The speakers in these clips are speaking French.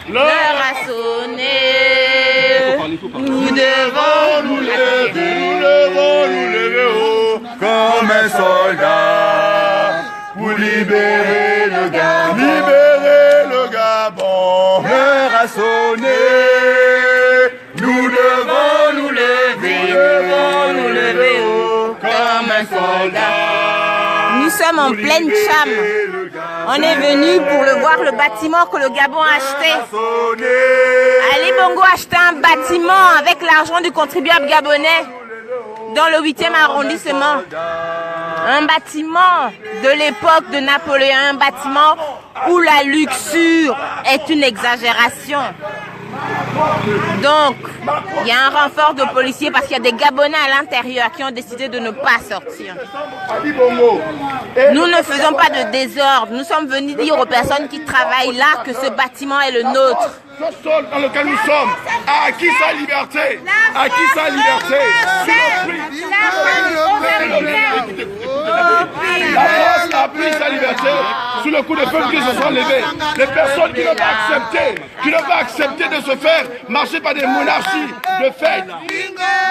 L'heure a sonné. Nous devons nous lever haut comme un soldat pour libérer le Gabon. L'heure a sonné. Nous devons nous lever haut comme un soldat. Nous sommes en pleine Cham. On est venu pour voir le bâtiment que le Gabon a acheté. Ali Bongo a acheté un bâtiment avec l'argent du contribuable gabonais dans le 8e arrondissement. Un bâtiment de l'époque de Napoléon, un bâtiment où la luxure est une exagération. Donc, il y a un renfort de policiers parce qu'il y a des Gabonais à l'intérieur qui ont décidé de ne pas sortir. Nous ne faisons pas de désordre. Nous sommes venus dire aux personnes qui travaillent là que ce bâtiment est le nôtre. Ce sol dans lequel nous sommes, à qui sa liberté? À qui sa liberté? La France a pris sa liberté sous le coup de feu qui se sont levés. Les personnes qui n'ont pas accepté de se faire marcher par des monarchies de fait.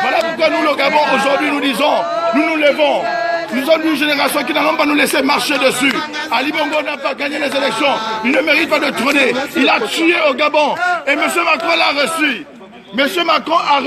Voilà pourquoi nous, le Gabon, aujourd'hui, nous disons, nous nous levons. Nous sommes une génération qui n'allons pas nous laisser marcher dessus. Ali Bongo n'a pas gagné les élections. Il ne mérite pas de trôner. Il a tué au Gabon. Et M. Macron l'a reçu. M. Macron a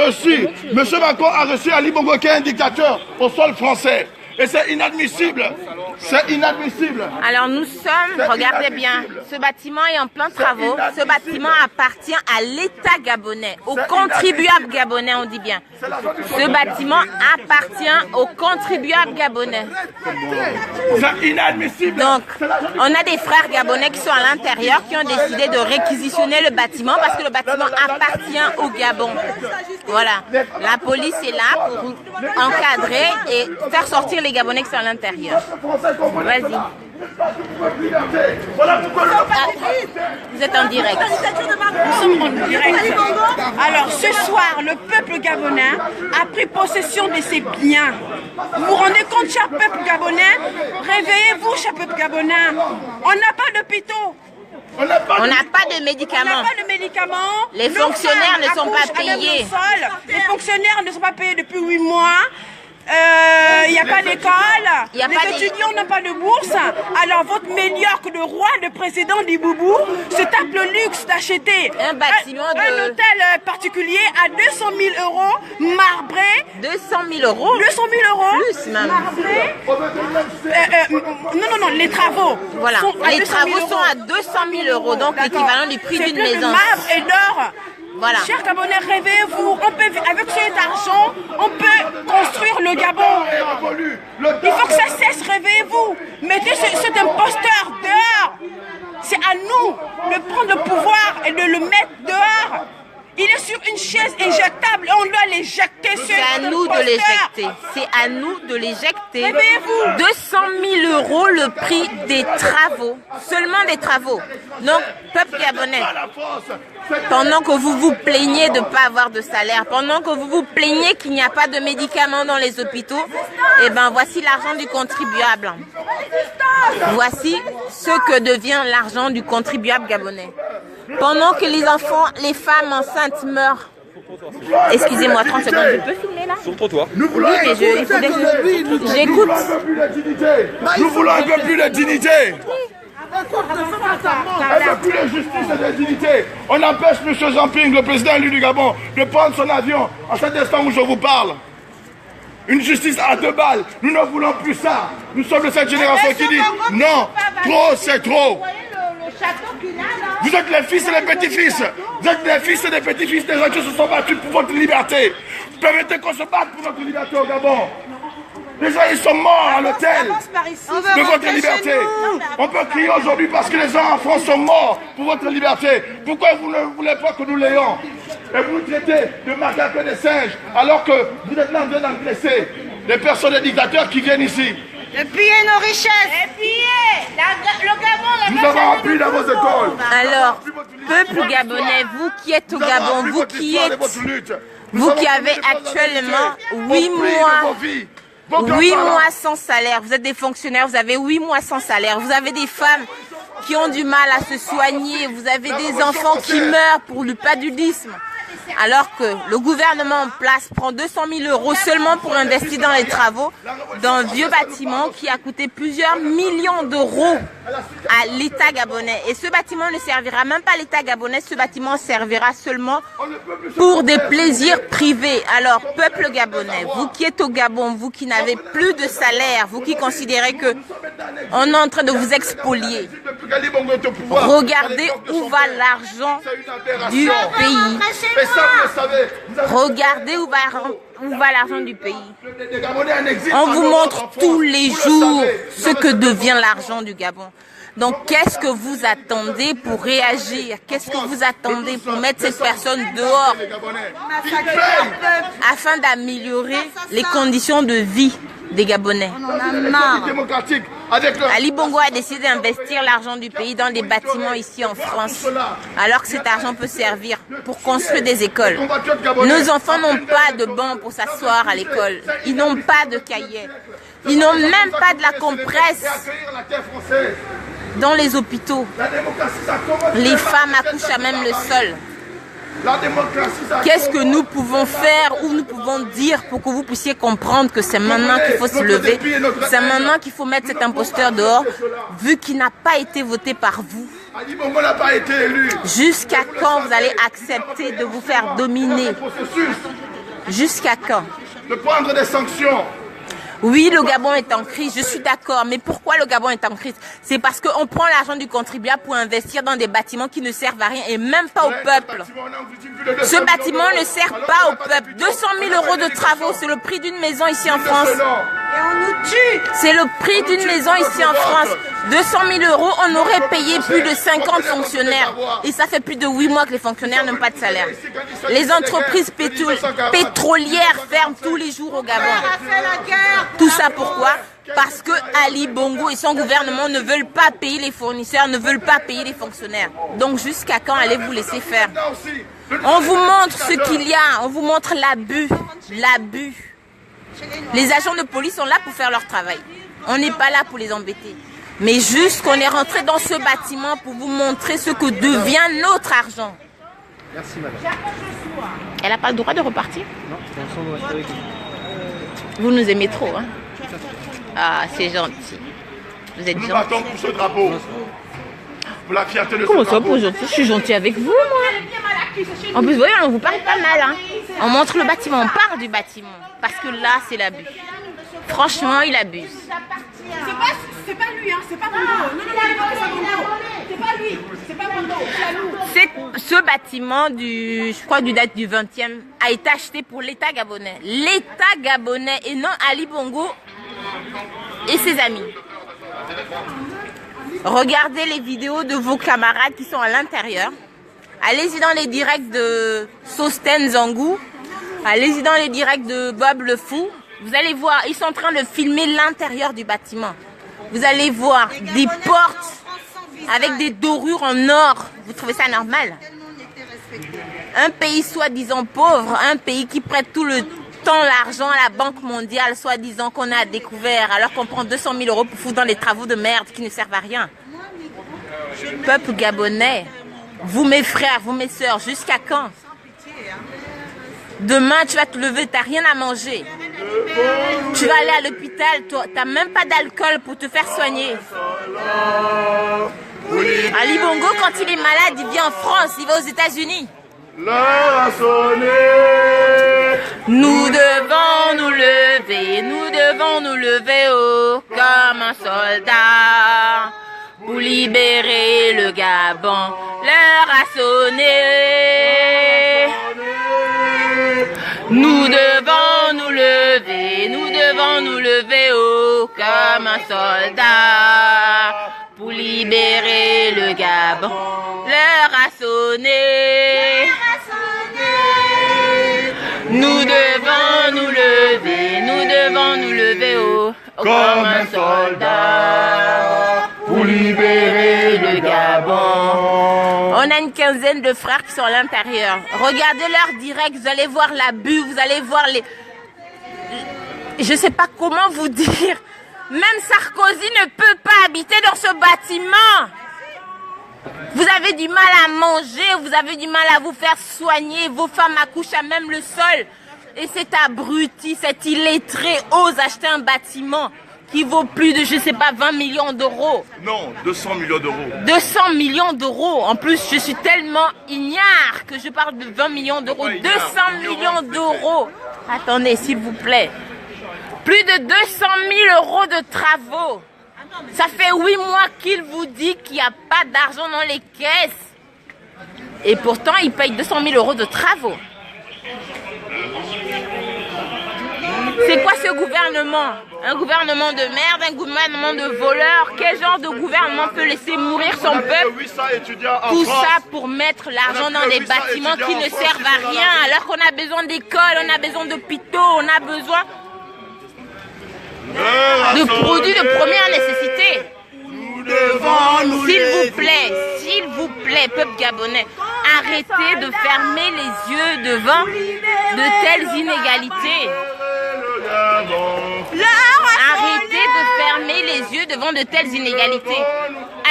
reçu Ali Bongo qui est un dictateur au sol français. Et c'est inadmissible. C'est inadmissible. Alors nous sommes, regardez bien, ce bâtiment est en plein travaux. Ce bâtiment appartient à l'État gabonais, aux contribuables gabonais, on dit bien. Ce bâtiment appartient aux contribuables gabonais. C'est inadmissible. Donc, on a des frères gabonais qui sont à l'intérieur, qui ont décidé de réquisitionner le bâtiment parce que le bâtiment appartient au Gabon. Voilà. La police est là pour encadrer et faire sortir les Gabonais qui sont à l'intérieur. Vas-y. Vous êtes en direct. Nous sommes en direct. Alors ce soir, le peuple gabonais a pris possession de ses biens. Vous vous rendez compte, cher peuple gabonais? Réveillez-vous, cher peuple gabonais. On n'a pas d'hôpitaux. On n'a pas de médicaments. On n'a pas de médicaments. Les fonctionnaires ne sont pas payés. Les fonctionnaires ne sont pas payés depuis 8 mois. Il n'y a pas d'école, les étudiants n'ont pas de bourse. Alors votre médiocre, le roi, le président d'Iboubou, se tape le luxe d'acheter un bâtiment, un hôtel particulier à 200 000 euros, marbré. 200 000 euros 200 000 euros. Plus même. Marbré. Non, les travaux. Voilà, les travaux sont à 200 000 euros, donc l'équivalent du prix d'une maison. De marbre et d'or. Voilà. Chers Gabonais, réveillez-vous. Avec cet argent, on peut construire le Gabon. Il faut que ça cesse, réveillez-vous. Mettez cet imposteur dehors. C'est à nous de prendre le pouvoir et de le mettre dehors. Il est sur une chaise éjectable et on doit l'éjecter. C'est à nous de l'éjecter. C'est à nous de l'éjecter. Réveillez-vous. 200 000 euros le prix des travaux. Seulement des travaux. Donc, peuple gabonais, pendant que vous vous plaignez de ne pas avoir de salaire, pendant que vous vous plaignez qu'il n'y a pas de médicaments dans les hôpitaux, eh ben voici l'argent du contribuable. Voici ce que devient l'argent du contribuable gabonais. Pendant que les enfants, les femmes enceintes meurent. Excusez-moi, 30 secondes, je peux filmer là? Sur le trottoir. Oui, mais j'écoute. Nous voulons un peu plus de dignité. Un peu plus de justice et de dignité. On empêche M. Zamping, le président élu du Gabon, de prendre son avion à cet instant où je vous parle. Une justice à 2 balles. Nous ne voulons plus ça. Nous sommes de cette génération qui dit non, trop c'est trop. Vous êtes les fils et les petits-fils. Vous êtes les fils et les petits-fils des gens qui se sont battus pour votre liberté. Permettez qu'on se batte pour notre liberté au Gabon. Les gens, ils sont morts à l'hôtel de votre liberté. On peut crier aujourd'hui parce que les gens en France sont morts pour votre liberté. Pourquoi vous ne voulez pas que nous l'ayons? Et vous nous traitez de macaques et de singes alors que vous êtes là en train d'engraisser des personnes, des dictateurs qui viennent ici. De piller nos richesses. Et piller le Gabon. Nous avons appris dans vos écoles. Alors, peuple gabonais, vous qui êtes au Gabon, vous qui avez actuellement 8 mois sans salaire, vous êtes des fonctionnaires, vous avez 8 mois sans salaire, vous avez des femmes qui ont du mal à se soigner. Vous avez des enfants qui meurent pour le paludisme. Alors que le gouvernement en place prend 200 000 € seulement pour investir dans les travaux d'un vieux bâtiment qui a coûté plusieurs millions d'euros à l'État gabonais. Et ce bâtiment ne servira même pas à l'État gabonais, ce bâtiment servira seulement pour des plaisirs privés. Alors, peuple gabonais, vous qui êtes au Gabon, vous qui n'avez plus de salaire, vous qui considérez que on est en train de vous expolier, regardez où va l'argent du pays. Regardez où va l'argent du pays. On vous montre tous les jours ce que devient l'argent du Gabon. Donc, qu'est-ce que vous attendez pour réagir? Qu'est-ce que vous attendez pour mettre cette personne dehors afin d'améliorer les conditions de vie des Gabonais? On en a marre. Ali Bongo a décidé d'investir l'argent du pays dans des bâtiments ici en France, alors que cet argent peut servir pour construire des écoles. Nos enfants n'ont pas de banc pour s'asseoir à l'école. Ils n'ont pas de cahiers. Ils n'ont même pas de la compresse dans les hôpitaux. Les femmes accouchent à même le sol. Qu'est-ce que nous pouvons faire ou nous pouvons dire pour que vous puissiez comprendre que c'est maintenant qu'il faut se lever, c'est maintenant qu'il faut mettre cet imposteur dehors, vu qu'il n'a pas été voté par vous? Jusqu'à quand vous allez accepter de vous faire dominer? Jusqu'à quand? De prendre des sanctions. Oui, le Gabon est en crise, je suis d'accord. Mais pourquoi le Gabon est en crise? C'est parce qu'on prend l'argent du contribuable pour investir dans des bâtiments qui ne servent à rien et même pas au peuple. Ce bâtiment ne sert pas au peuple. 200 000 € de travaux, c'est le prix d'une maison ici en France. Et on nous tue. C'est le prix d'une maison ici en France. 200 000 €, on aurait payé plus de 50 fonctionnaires. Et ça fait plus de 8 mois que les fonctionnaires n'ont pas de salaire. Les entreprises pétrolières ferment tous les jours au Gabon. Tout ça pourquoi? Parce que Ali Bongo et son gouvernement ne veulent pas payer les fournisseurs, ne veulent pas payer les fonctionnaires. Donc jusqu'à quand allez-vous laisser faire? On vous montre ce qu'il y a, on vous montre l'abus, l'abus. Les agents de police sont là pour faire leur travail. On n'est pas là pour les embêter. Mais juste qu'on est rentré dans ce bâtiment pour vous montrer ce que devient notre argent. Merci madame. Elle n'a pas le droit de repartir? Non, on s'en va avec vous. Vous nous aimez trop, hein? Ah, c'est gentil. Vous êtes Nous gentil. battons pour ce drapeau. Pour la fierté de ce Comment ça, drapeau. pour gentil? Je suis gentil avec vous, moi. En plus, vous voyez, on vous parle pas mal, hein? On montre le bâtiment, on parle du bâtiment. Parce que là, c'est l'abus. Franchement, il abuse. C'est pas lui, hein, c'est pas Bongo. Non, c'est pas lui. C'est pas Bongo, c'est à nous. Ce bâtiment, je crois du date du 20e, a été acheté pour l'État gabonais. L'État gabonais et non Ali Bongo et ses amis. Regardez les vidéos de vos camarades qui sont à l'intérieur. Allez-y dans les directs de Sosten Zangou. Allez-y dans les directs de Bob le Fou. Vous allez voir, ils sont en train de filmer l'intérieur du bâtiment. Vous allez voir des portes avec des dorures en or. Vous trouvez ça normal? Un pays soi-disant pauvre, un pays qui prête tout le temps l'argent à la Banque mondiale, soi-disant qu'on a découvert, alors qu'on prend 200 000 € pour foutre dans des travaux de merde qui ne servent à rien. Peuple gabonais, vous mes frères, vous mes sœurs, jusqu'à quand? Demain, tu vas te lever, tu n'as rien à manger. Tu vas aller à l'hôpital, tu n'as même pas d'alcool pour te faire soigner. Ali Bongo, quand il est malade, il vient en France, il va aux États-Unis. L'heure a sonné. Nous devons nous lever haut comme un soldat pour libérer le Gabon. L'heure a sonné. Nous devons nous lever haut comme un soldat pour libérer le Gabon. L'heure a sonné. Nous devons nous lever haut comme un soldat pour libérer le Gabon. On a une quinzaine de frères qui sont à l'intérieur. Regardez leur direct, vous allez voir l'abus, vous allez voir les... Je sais pas comment vous dire. Même Sarkozy ne peut pas habiter dans ce bâtiment. Vous avez du mal à manger, vous avez du mal à vous faire soigner, vos femmes accouchent à même le sol. Et cet abruti, cet illettré ose acheter un bâtiment qui vaut plus de, je sais pas, 20 millions d'euros. Non, 200 millions d'euros. 200 millions d'euros. En plus, je suis tellement ignare que je parle de 20 millions d'euros. 200 millions d'euros. Attendez, s'il vous plaît. Plus de 200 000 euros de travaux. Ça fait 8 mois qu'il vous dit qu'il n'y a pas d'argent dans les caisses. Et pourtant, il paye 200 000 euros de travaux. C'est quoi ce gouvernement? Un gouvernement de merde, un gouvernement de voleurs? Quel genre de gouvernement peut laisser mourir son peuple? Tout ça pour mettre l'argent dans des bâtiments qui ne servent à rien, alors qu'on a besoin d'écoles, on a besoin d'hôpitaux, on a besoin de produits de première nécessité. S'il vous plaît, peuple gabonais, arrêtez de fermer les yeux devant de telles inégalités. Arrêtez de fermer les yeux devant de telles inégalités.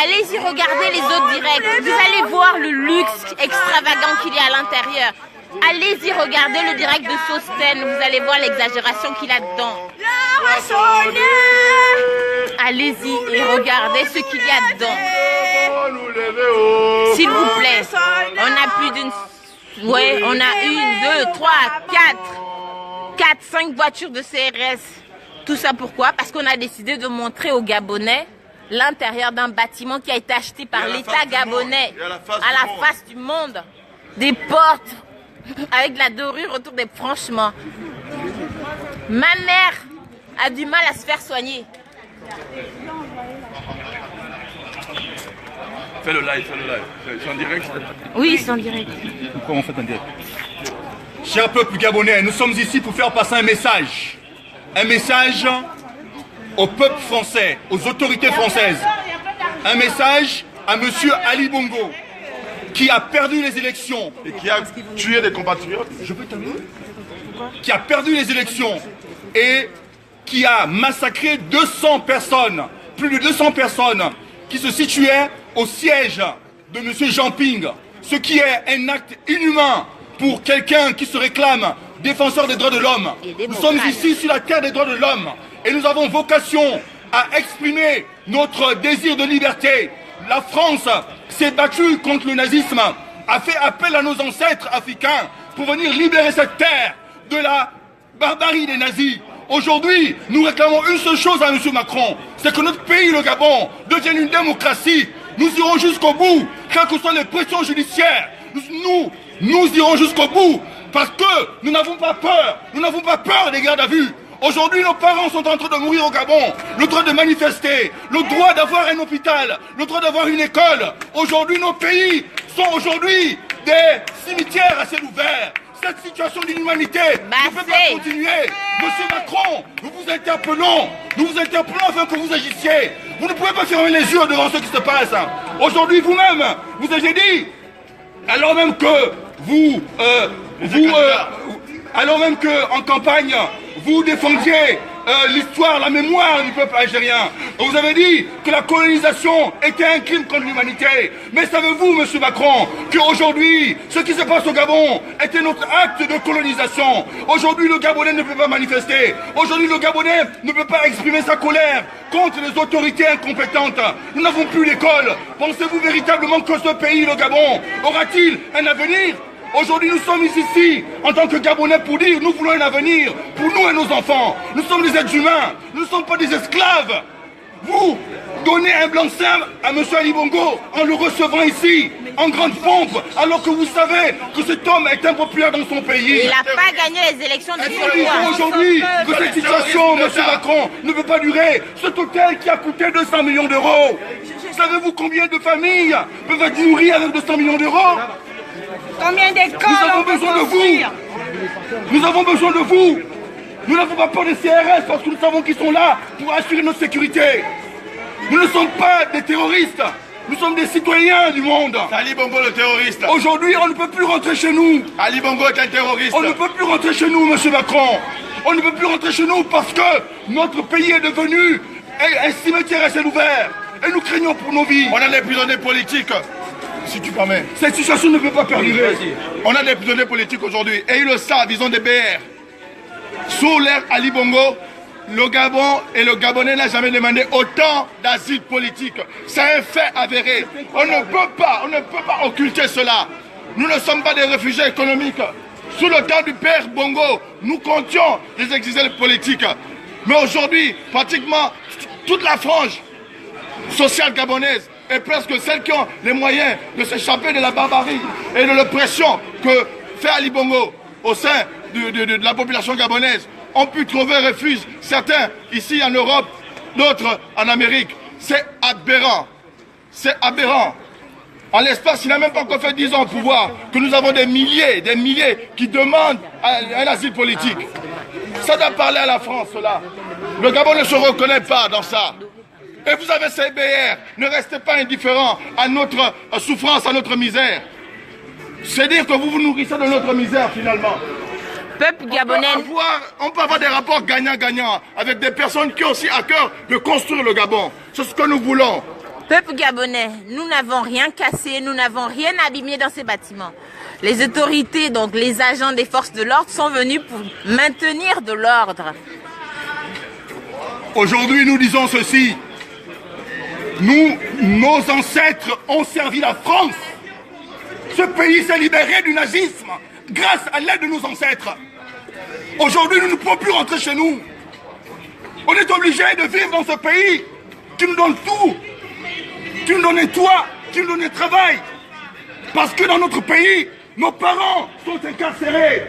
Allez-y regarder les autres directs. Vous allez voir le luxe extravagant qu'il y a à l'intérieur. Allez-y regarder le direct de Sosten. Vous allez voir l'exagération qu'il a dedans. Allez-y et regardez ce qu'il y a dedans. S'il vous plaît. On a plus d'une... Ouais, on a 1, 2, 3, 4, 5 voitures de CRS. Tout ça pourquoi? Parce qu'on a décidé de montrer aux Gabonais l'intérieur d'un bâtiment qui a été acheté par l'État gabonais à la face du monde. Des portes avec de la dorure autour des... Franchement, ma mère a du mal à se faire soigner. Fais le live. C'est en direct? Oui, c'est en direct. Pourquoi on fait un direct? Cher peuple gabonais, nous sommes ici pour faire passer un message. Un message au peuple français, aux autorités françaises. Un message à monsieur Ali Bongo, qui a perdu les élections. Et qui a tué des compatriotes. Je peux terminer? Qui a perdu les élections et qui a massacré 200 personnes, plus de 200 personnes, qui se situaient au siège de monsieur Jean Ping. Ce qui est un acte inhumain pour quelqu'un qui se réclame défenseur des droits de l'homme. Nous sommes ici sur la terre des droits de l'homme et nous avons vocation à exprimer notre désir de liberté. La France s'est battue contre le nazisme, a fait appel à nos ancêtres africains pour venir libérer cette terre de la barbarie des nazis. Aujourd'hui, nous réclamons une seule chose à M. Macron, c'est que notre pays, le Gabon, devienne une démocratie. Nous irons jusqu'au bout, quelles que soient les pressions judiciaires. Nous irons jusqu'au bout, parce que nous n'avons pas peur. Nous n'avons pas peur des gardes à vue. Aujourd'hui, nos parents sont en train de mourir au Gabon. Le droit de manifester, le droit d'avoir un hôpital, le droit d'avoir une école. Aujourd'hui, nos pays sont aujourd'hui des cimetières à ciel ouvert. Cette situation d'inhumanité ne peut pas continuer. Monsieur Macron, nous vous interpellons afin que vous agissiez. Vous ne pouvez pas fermer les yeux devant ce qui se passe. Aujourd'hui, vous-même, vous avez dit, alors même que alors même que en campagne, vous défendiez l'histoire, la mémoire du peuple algérien. Vous avez dit que la colonisation était un crime contre l'humanité. Mais savez-vous, monsieur Macron, qu'aujourd'hui, ce qui se passe au Gabon était notre acte de colonisation. Aujourd'hui, le Gabonais ne peut pas manifester. Aujourd'hui, le Gabonais ne peut pas exprimer sa colère contre les autorités incompétentes. Nous n'avons plus l'école. Pensez-vous véritablement que ce pays, le Gabon, aura-t-il un avenir? Aujourd'hui, nous sommes ici en tant que Gabonais pour dire nous voulons un avenir pour nous et nos enfants. Nous sommes des êtres humains, nous ne sommes pas des esclaves. Vous donnez un blanc-seing à M. Ali Bongo en le recevant ici, en grande pompe, alors que vous savez que cet homme est impopulaire dans son pays. Il n'a pas gagné les élections de ce mois. Aujourd'hui, que cette situation, M. Macron, ne peut pas durer. Cet hôtel qui a coûté 200 millions d'euros. Savez-vous combien de familles peuvent être nourries avec 200 millions d'euros? Combien d'écoles? Nous avons besoin de vous. Nous avons besoin de vous. Nous n'avons pas peur des CRS parce que nous savons qu'ils sont là pour assurer notre sécurité. Nous ne sommes pas des terroristes. Nous sommes des citoyens du monde. Ali Bongo le terroriste. Aujourd'hui, on ne peut plus rentrer chez nous. Ali Bongo est un terroriste. On ne peut plus rentrer chez nous, monsieur Macron. On ne peut plus rentrer chez nous parce que notre pays est devenu un cimetière à ciel ouvert. Et nous craignons pour nos vies. On a des prisonniers politiques. si tu permets. Cette situation ne peut pas perdurer. On a des prisonniers politiques aujourd'hui et ils le savent, ils ont des BR. Sous l'ère Ali Bongo, le Gabon et le Gabonais n'a jamais demandé autant d'asile politique. C'est un fait avéré. On ne peut pas occulter cela. Nous ne sommes pas des réfugiés économiques. Sous le temps du père Bongo, nous comptions des exilés politiques. Mais aujourd'hui, pratiquement toute la frange sociale gabonaise et presque celles qui ont les moyens de s'échapper de la barbarie et de l'oppression que fait Ali Bongo au sein de la population gabonaise ont pu trouver refuge, certains ici en Europe, d'autres en Amérique. C'est aberrant. C'est aberrant. En l'espace, il n'a même pas encore fait 10 ans au pouvoir, que nous avons des milliers qui demandent un asile politique. Ça doit parler à la France, cela. Le Gabon ne se reconnaît pas dans ça. Et vous avez ces BR, ne restez pas indifférents à notre souffrance, à notre misère. C'est dire que vous vous nourrissez de notre misère, finalement. Peuple gabonais. On peut avoir des rapports gagnant-gagnant avec des personnes qui ont aussi à cœur de construire le Gabon. C'est ce que nous voulons. Peuple gabonais, nous n'avons rien cassé, nous n'avons rien abîmé dans ces bâtiments. Les autorités, donc les agents des forces de l'ordre, sont venus pour maintenir de l'ordre. Aujourd'hui, nous disons ceci. Nos ancêtres ont servi la France. Ce pays s'est libéré du nazisme grâce à l'aide de nos ancêtres. Aujourd'hui, nous ne pouvons plus rentrer chez nous. On est obligé de vivre dans ce pays qui nous donne tout. Qui nous donne toit, qui nous donne travail. Parce que dans notre pays, nos parents sont incarcérés.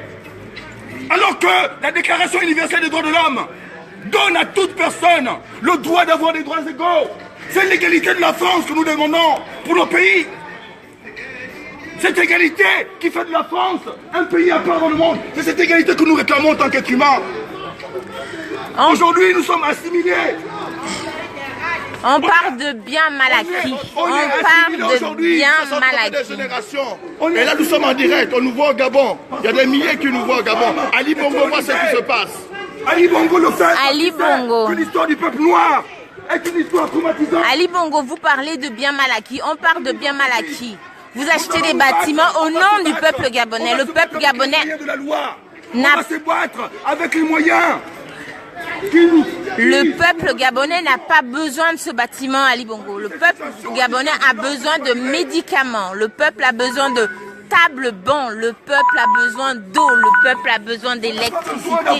Alors que la Déclaration universelle des droits de l'homme donne à toute personne le droit d'avoir des droits égaux. C'est l'égalité de la France que nous demandons pour nos pays. Cette égalité qui fait de la France un pays à part dans le monde. C'est cette égalité que nous réclamons en tant qu'êtres humains. Aujourd'hui, nous sommes assimilés. On parle de bien mal acquis. On parle de bien mal acquis. Et là, nous sommes en direct. On nous voit au Gabon. Il y a des milliers qui nous voient au Gabon. Ali Bongo voit ce qui se passe. Ali Bongo le fait. Ali Bongo. Que l'histoire du peuple noir est une histoire traumatisante. Ali Bongo, vous parlez de bien mal acquis. On parle de bien mal acquis. Vous achetez des bâtiments au nom du peuple gabonais. Le peuple gabonais n'a se battre avec les moyens. Le peuple gabonais n'a pas besoin de ce bâtiment, Ali Bongo. Le peuple gabonais a besoin de médicaments. Le peuple a besoin de tables bancs. Le peuple a besoin d'eau. Le peuple a besoin d'électricité.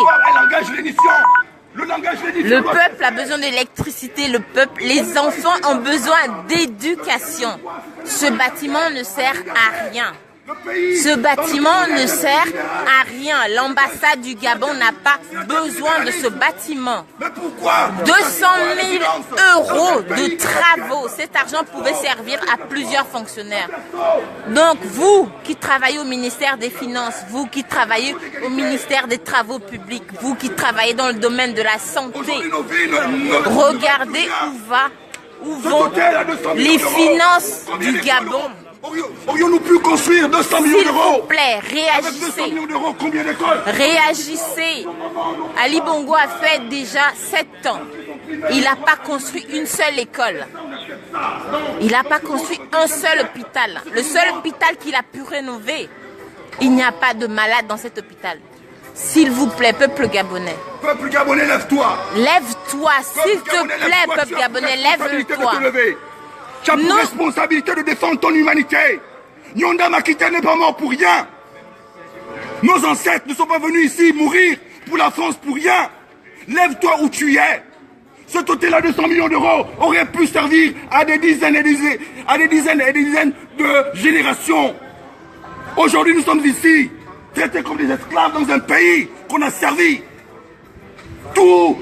Le peuple a besoin d'électricité. Le peuple, les enfants ont besoin d'éducation. Ce bâtiment ne sert à rien. Ce bâtiment ne sert à rien. L'ambassade du Gabon n'a pas besoin de ce bâtiment. 200 000 € de travaux. Cet argent pouvait servir à plusieurs fonctionnaires. Donc vous qui travaillez au ministère des Finances, vous qui travaillez au ministère des Travaux publics, vous qui travaillez dans le domaine de la santé, regardez où vont les finances du Gabon. Aurions-nous pu construire 200 millions d'euros? S'il vous plaît, réagissez. 200 millions d'euros, combien d'écoles? Réagissez. Ali Bongo a fait déjà 7 ans. Il n'a pas construit une seule école. Il n'a pas construit un seul hôpital. Le seul hôpital qu'il a pu rénover, il n'y a pas de malade dans cet hôpital. S'il vous plaît, peuple gabonais. Peuple gabonais, lève-toi. Lève-toi, s'il te plaît, peuple gabonais, lève-toi. Tu as pour responsabilité de défendre ton humanité. Nyonda Makita n'est pas mort pour rien. Nos ancêtres ne sont pas venus ici mourir pour la France pour rien. Lève-toi où tu es. Ce hôtel-là de 200 millions d'euros aurait pu servir à des dizaines et des dizaines de générations. Aujourd'hui, nous sommes ici, traités comme des esclaves dans un pays qu'on a servi. Tous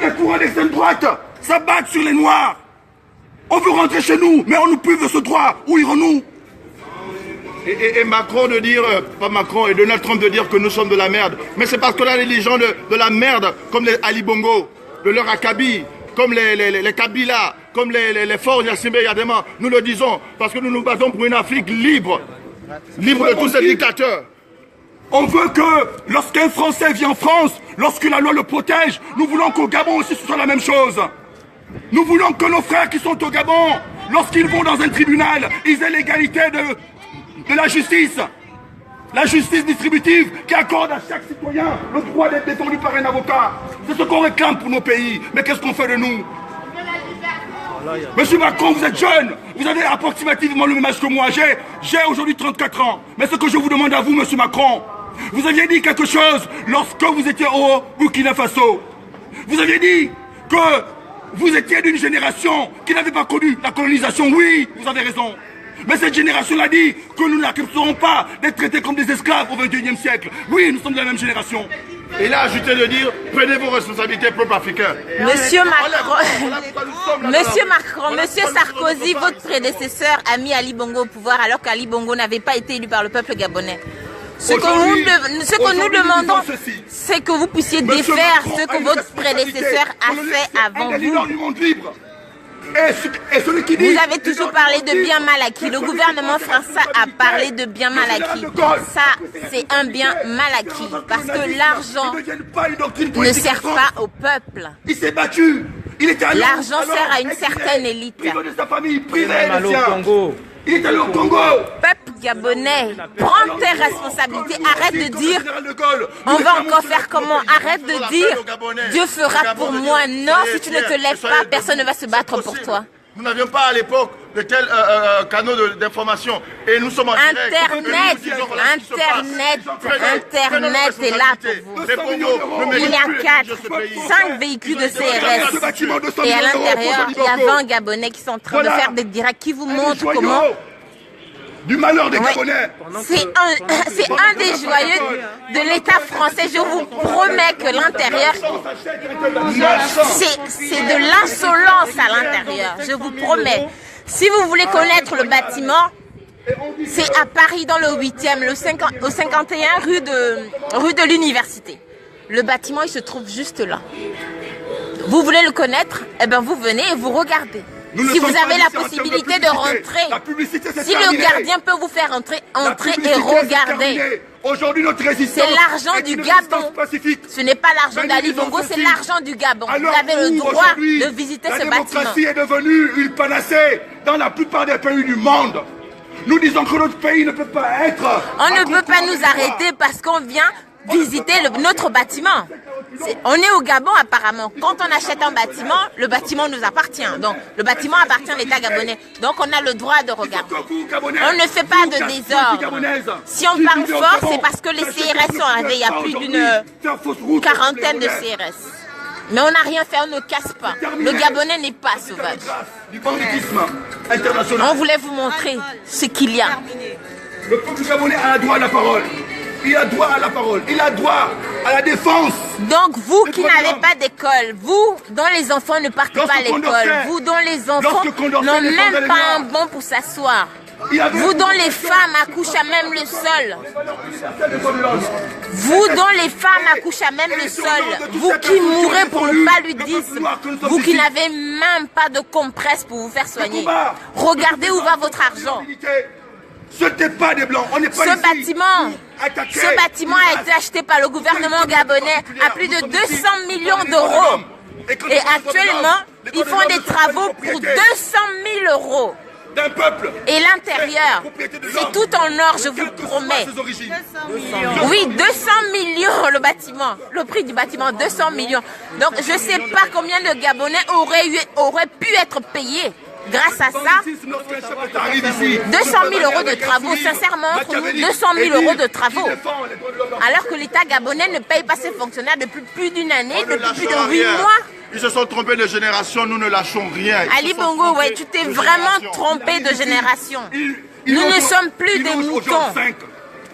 les courants d'extrême droite s'abattent sur les Noirs. On veut rentrer chez nous, mais on nous prive de ce droit. Où irons-nous? Et Macron de dire, pas Macron, et Donald Trump de dire que nous sommes de la merde. Mais c'est parce que là, les gens de la merde, comme les Ali Bongo, de leur Akabi, comme les Kabila, comme les Forts Yassimé Yadema, nous le disons, parce que nous nous battons pour une Afrique libre, libre de tous ces dictateurs. On veut que, lorsqu'un Français vient en France, lorsque la loi le protège, nous voulons qu'au Gabon aussi ce soit la même chose. Nous voulons que nos frères qui sont au Gabon lorsqu'ils vont dans un tribunal, ils aient l'égalité de la justice. La justice distributive qui accorde à chaque citoyen le droit d'être défendu par un avocat. C'est ce qu'on réclame pour nos pays. Mais qu'est-ce qu'on fait de nous? Monsieur Macron, vous êtes jeune. Vous avez approximativement le même âge que moi. J'ai aujourd'hui 34 ans. Mais ce que je vous demande à vous, monsieur Macron, vous aviez dit quelque chose lorsque vous étiez au Burkina Faso. Vous aviez dit que vous étiez d'une génération qui n'avait pas connu la colonisation. Oui, vous avez raison. Mais cette génération-là dit que nous n'accepterons pas d'être traités comme des esclaves au XXIe siècle. Oui, nous sommes de la même génération. Il a ajouté de dire, prenez vos responsabilités, peuple africain. Monsieur Macron, Monsieur Sarkozy, votre prédécesseur a mis Ali Bongo au pouvoir alors qu'Ali Bongo n'avait pas été élu par le peuple gabonais. Ce que nous demandons, c'est que vous puissiez défaire ce que votre prédécesseur a fait avant vous. Vous avez toujours parlé de bien mal acquis. Le gouvernement français a parlé de bien mal acquis. Ça, c'est un bien mal acquis. Parce que l'argent ne sert pas au peuple. Il s'est battu. L'argent sert à une certaine élite. Il est allé au Congo. Peuple gabonais, prends tes responsabilités. Arrête de dire, on va encore faire comment? Arrête de dire, Dieu fera pour moi. Non, si tu ne te lèves pas, personne ne va se battre pour toi. Nous n'avions pas à l'époque de tels canaux d'information. Et nous sommes en direct. Internet est là pour vous. Il y a 5 véhicules de CRS. Et à l'intérieur, il y a 20 Gabonais qui sont en train de faire des directs qui vous montrent comment... Du malheur des Gabonais. C'est un des joyeux de l'État français. Je vous promets que l'intérieur, c'est de l'insolence à l'intérieur. Je vous promets. Si vous voulez connaître le bâtiment, c'est à Paris dans le 8e, au 51 rue de l'Université. Le bâtiment, il se trouve juste là. Vous voulez le connaître? Eh bien, vous venez et vous regardez. Si vous avez la possibilité de rentrer, si le gardien peut vous faire entrer, entrez et regardez. C'est l'argent du Gabon. Ce n'est pas l'argent d'Ali Bongo, c'est l'argent du Gabon. Vous avez le droit de visiter ce bâtiment. La démocratie est devenue une panacée dans la plupart des pays du monde. Nous disons que notre pays ne peut pas être... On ne peut pas nous arrêter parce qu'on vient visiter notre bâtiment. On est au Gabon apparemment. Quand on achète un bâtiment, le bâtiment nous appartient. Donc le bâtiment appartient à l'État gabonais. Donc on a le droit de regarder. On ne fait pas de désordre. Si on parle fort, c'est parce que les CRS sont arrivés. Il y a plus d'une quarantaine de CRS. Mais on n'a rien fait, on ne casse pas. Le Gabonais n'est pas sauvage. On voulait vous montrer ce qu'il y a. Le peuple gabonais a droit à la parole. Il a droit à la parole, il a droit à la défense. Donc vous qui n'avez pas d'école, vous dont les enfants ne partent pas à l'école, vous dont les enfants n'ont même pas un banc pour s'asseoir, vous dont les femmes accouchent à même le sol, vous dont les femmes accouchent à même le sol, vous qui mourrez pour le paludisme, vous qui n'avez même pas de compresse pour vous faire soigner, regardez où va votre argent. Ce n'est pas des blancs, on n'est pas ici. Ce bâtiment a été acheté par le gouvernement gabonais à plus de 200 millions d'euros. Et actuellement, ils font des travaux pour 200 000 euros. D'un peuple. Et l'intérieur, c'est tout en or, je vous promets. Oui, 200 millions le bâtiment. Le prix du bâtiment, 200 millions. Donc je ne sais pas combien de Gabonais auraient pu être payés. Grâce à ça, 200 000 euros de travaux, sincèrement, entre nous, 200 000 euros de travaux. Alors que l'État gabonais ne paye pas ses fonctionnaires depuis plus d'une année, depuis plus de 8 mois. Ils se sont trompés de génération, nous ne lâchons rien. Ali Bongo, ouais, tu t'es vraiment trompé de génération. Nous ne sommes plus des moutons.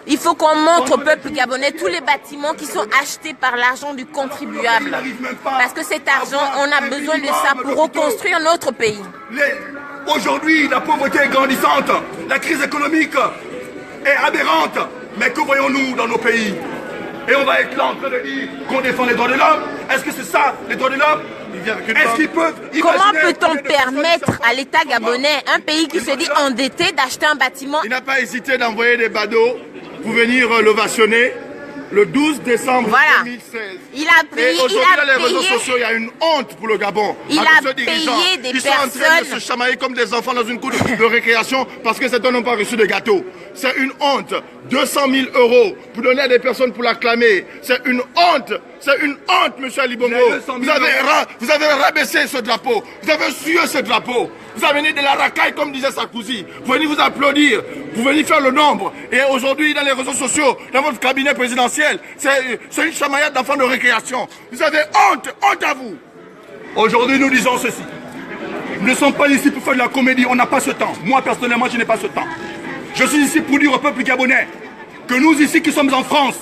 Il faut qu'on montre au peuple gabonais tous les bâtiments qui sont achetés par l'argent du contribuable. Parce que cet argent, on a besoin de ça pour reconstruire notre pays. Aujourd'hui, la pauvreté est grandissante, la crise économique est aberrante. Mais que voyons-nous dans nos pays? Et on va être là en train de dire qu'on défend les droits de l'homme. Est-ce que c'est ça, les droits de l'homme? Est-ce qu'ils peuvent... Comment peut-on permettre à l'État gabonais, un pays qui se dit endetté, d'acheter un bâtiment? Il n'a pas hésité d'envoyer des badauds pour venir l'ovationner. le 12 décembre Voilà. 2016. Il a payé, Et aujourd'hui, dans les réseaux sociaux, il y a une honte pour le Gabon. Il À a tous ceux dirigeants, payé des ils sont en train de personnes. se chamailler comme des enfants dans une cour de récréation parce que certains n'ont pas reçu de gâteau. C'est une honte. 200 000 € pour donner à des personnes pour l'acclamer. C'est une honte. C'est une honte, monsieur Ali Bongo. Vous avez rabaissé ce drapeau. Vous avez sué ce drapeau. Vous avez venu de la racaille, comme disait Sarkozy. Vous venez vous applaudir. Vous venez faire le nombre. Et aujourd'hui, dans les réseaux sociaux, dans votre cabinet présidentiel, c'est une chamaillade d'enfants de récréation. Vous avez honte. Honte à vous. Aujourd'hui, nous disons ceci. Nous ne sommes pas ici pour faire de la comédie. On n'a pas ce temps. Moi, personnellement, je n'ai pas ce temps. Je suis ici pour dire au peuple gabonais que nous, ici, qui sommes en France,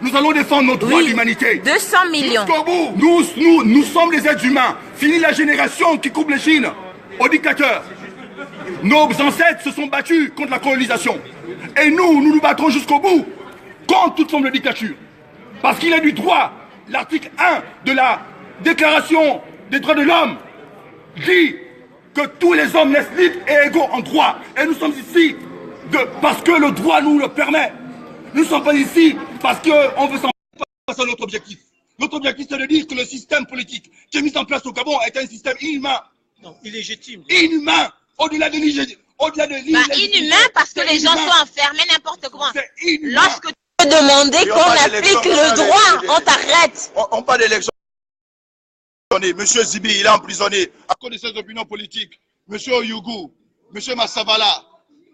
nous allons défendre nos droits d'humanité. 200 millions. Jusqu'au bout. Nous sommes les êtres humains. Fini la génération qui coupe les chines aux dictateurs. Nos ancêtres se sont battus contre la colonisation. Et nous nous battrons jusqu'au bout contre toute forme de dictature. Parce qu'il est du droit, l'article 1 de la Déclaration des droits de l'homme dit que tous les hommes naissent libres et égaux en droit. Et nous sommes ici parce que le droit nous le permet. Nous ne sommes pas ici parce qu'on veut s'en passer à notre objectif. Notre objectif, c'est de dire que le système politique qui est mis en place au Gabon est un système inhumain. Non, illégitime. Inhumain. Au-delà de l'illégitime. Inhumain parce que les gens sont enfermés n'importe comment. C'est inhumain. Lorsque tu peux demander qu'on applique le droit, on t'arrête. On parle d'élection. Monsieur Zibi, il est emprisonné à cause de ses opinions politiques. Monsieur Oyugu, monsieur Massavala,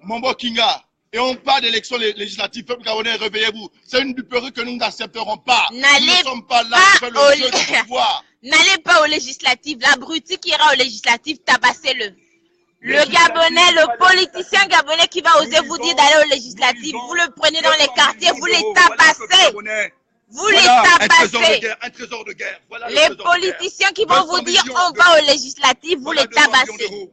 Mombo Kinga. Et on parle d'élections législatives. Peuple gabonais, réveillez-vous. C'est une duperie que nous n'accepterons pas. Nous ne sommes pas là pour faire le jeu du pouvoir. N'allez pas aux législatives. L'abruti qui ira aux législatives, tabassez-le. Le Gabonais, le politicien gabonais qui va oser vous dire d'aller aux législatives, vous le prenez dans les quartiers, vous les tabassez. Vous les tabassez. Un trésor de guerre. Voilà les politiciens qui vont vous dire on va aux législatives, vous les tabassez.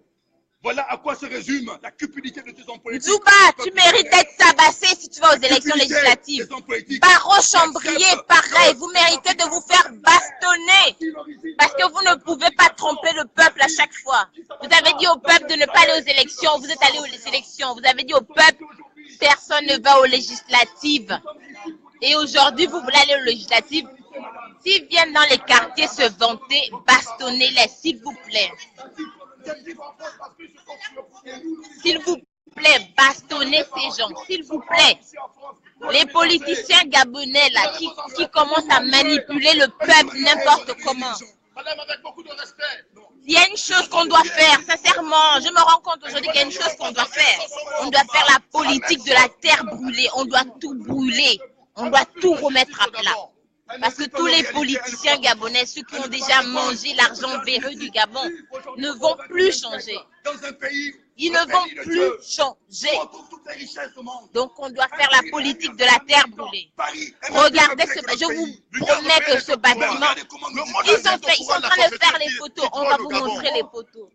Voilà à quoi se résume la cupidité de ces hommes politiques. Zouba, tu mérites d'être tabassé si tu vas aux élections législatives. Barreau Chambrier, pareil, vous méritez de vous faire bastonner. Parce que vous ne pouvez pas tromper le peuple à chaque fois. Vous avez dit au peuple de ne pas aller aux élections, vous êtes allé aux élections. Vous avez dit au peuple, personne ne va aux législatives. Et aujourd'hui, vous voulez aller aux législatives. S'ils viennent dans les quartiers se vanter, bastonnez-les, s'il vous plaît. S'il vous plaît, bastonnez ces gens, s'il vous plaît. Les politiciens gabonais là, qui commencent à manipuler le peuple n'importe comment. Il y a une chose qu'on doit faire, sincèrement, je me rends compte aujourd'hui qu'il y a une chose qu'on doit faire. On doit faire la politique de la terre brûlée, on doit tout brûler, on doit tout remettre à plat. Parce que tous les politiciens gabonais, ceux qui ont déjà mangé l'argent véreux du Gabon, ne vont plus changer. Ils ne vont plus changer. Donc on doit faire la politique de la terre brûlée. Regardez je vous promets que ce bâtiment, ils sont en train de faire les photos. On va vous montrer les photos.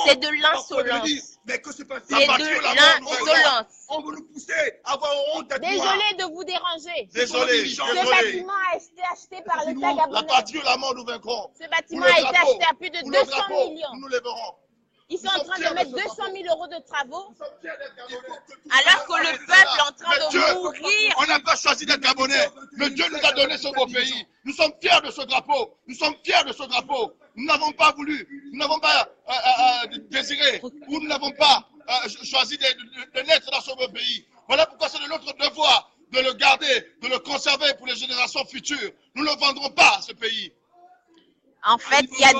C'est de l'insolence. C'est de l'insolence. On veut nous pousser à avoir honte d'être noirs. Désolé de vous déranger. Désolé. Ce bâtiment a été acheté par l'État gabonais. La patrie ou la mort, nous vaincrons. Ce bâtiment a été acheté à plus de 200 millions. Nous nous lèverons. Ils sont en train de mettre 200 000 € de travaux, alors que le peuple est en train de mourir. On n'a pas choisi d'être Gabonais, mais Dieu nous a donné ce beau pays. Nous sommes fiers de ce drapeau. Nous sommes fiers de ce drapeau. Nous n'avons pas voulu, nous n'avons pas désiré, ou nous n'avons pas choisi de naître dans ce beau pays. Voilà pourquoi c'est de notre devoir de le garder, de le conserver pour les générations futures. Nous ne vendrons pas ce pays. En fait, il y a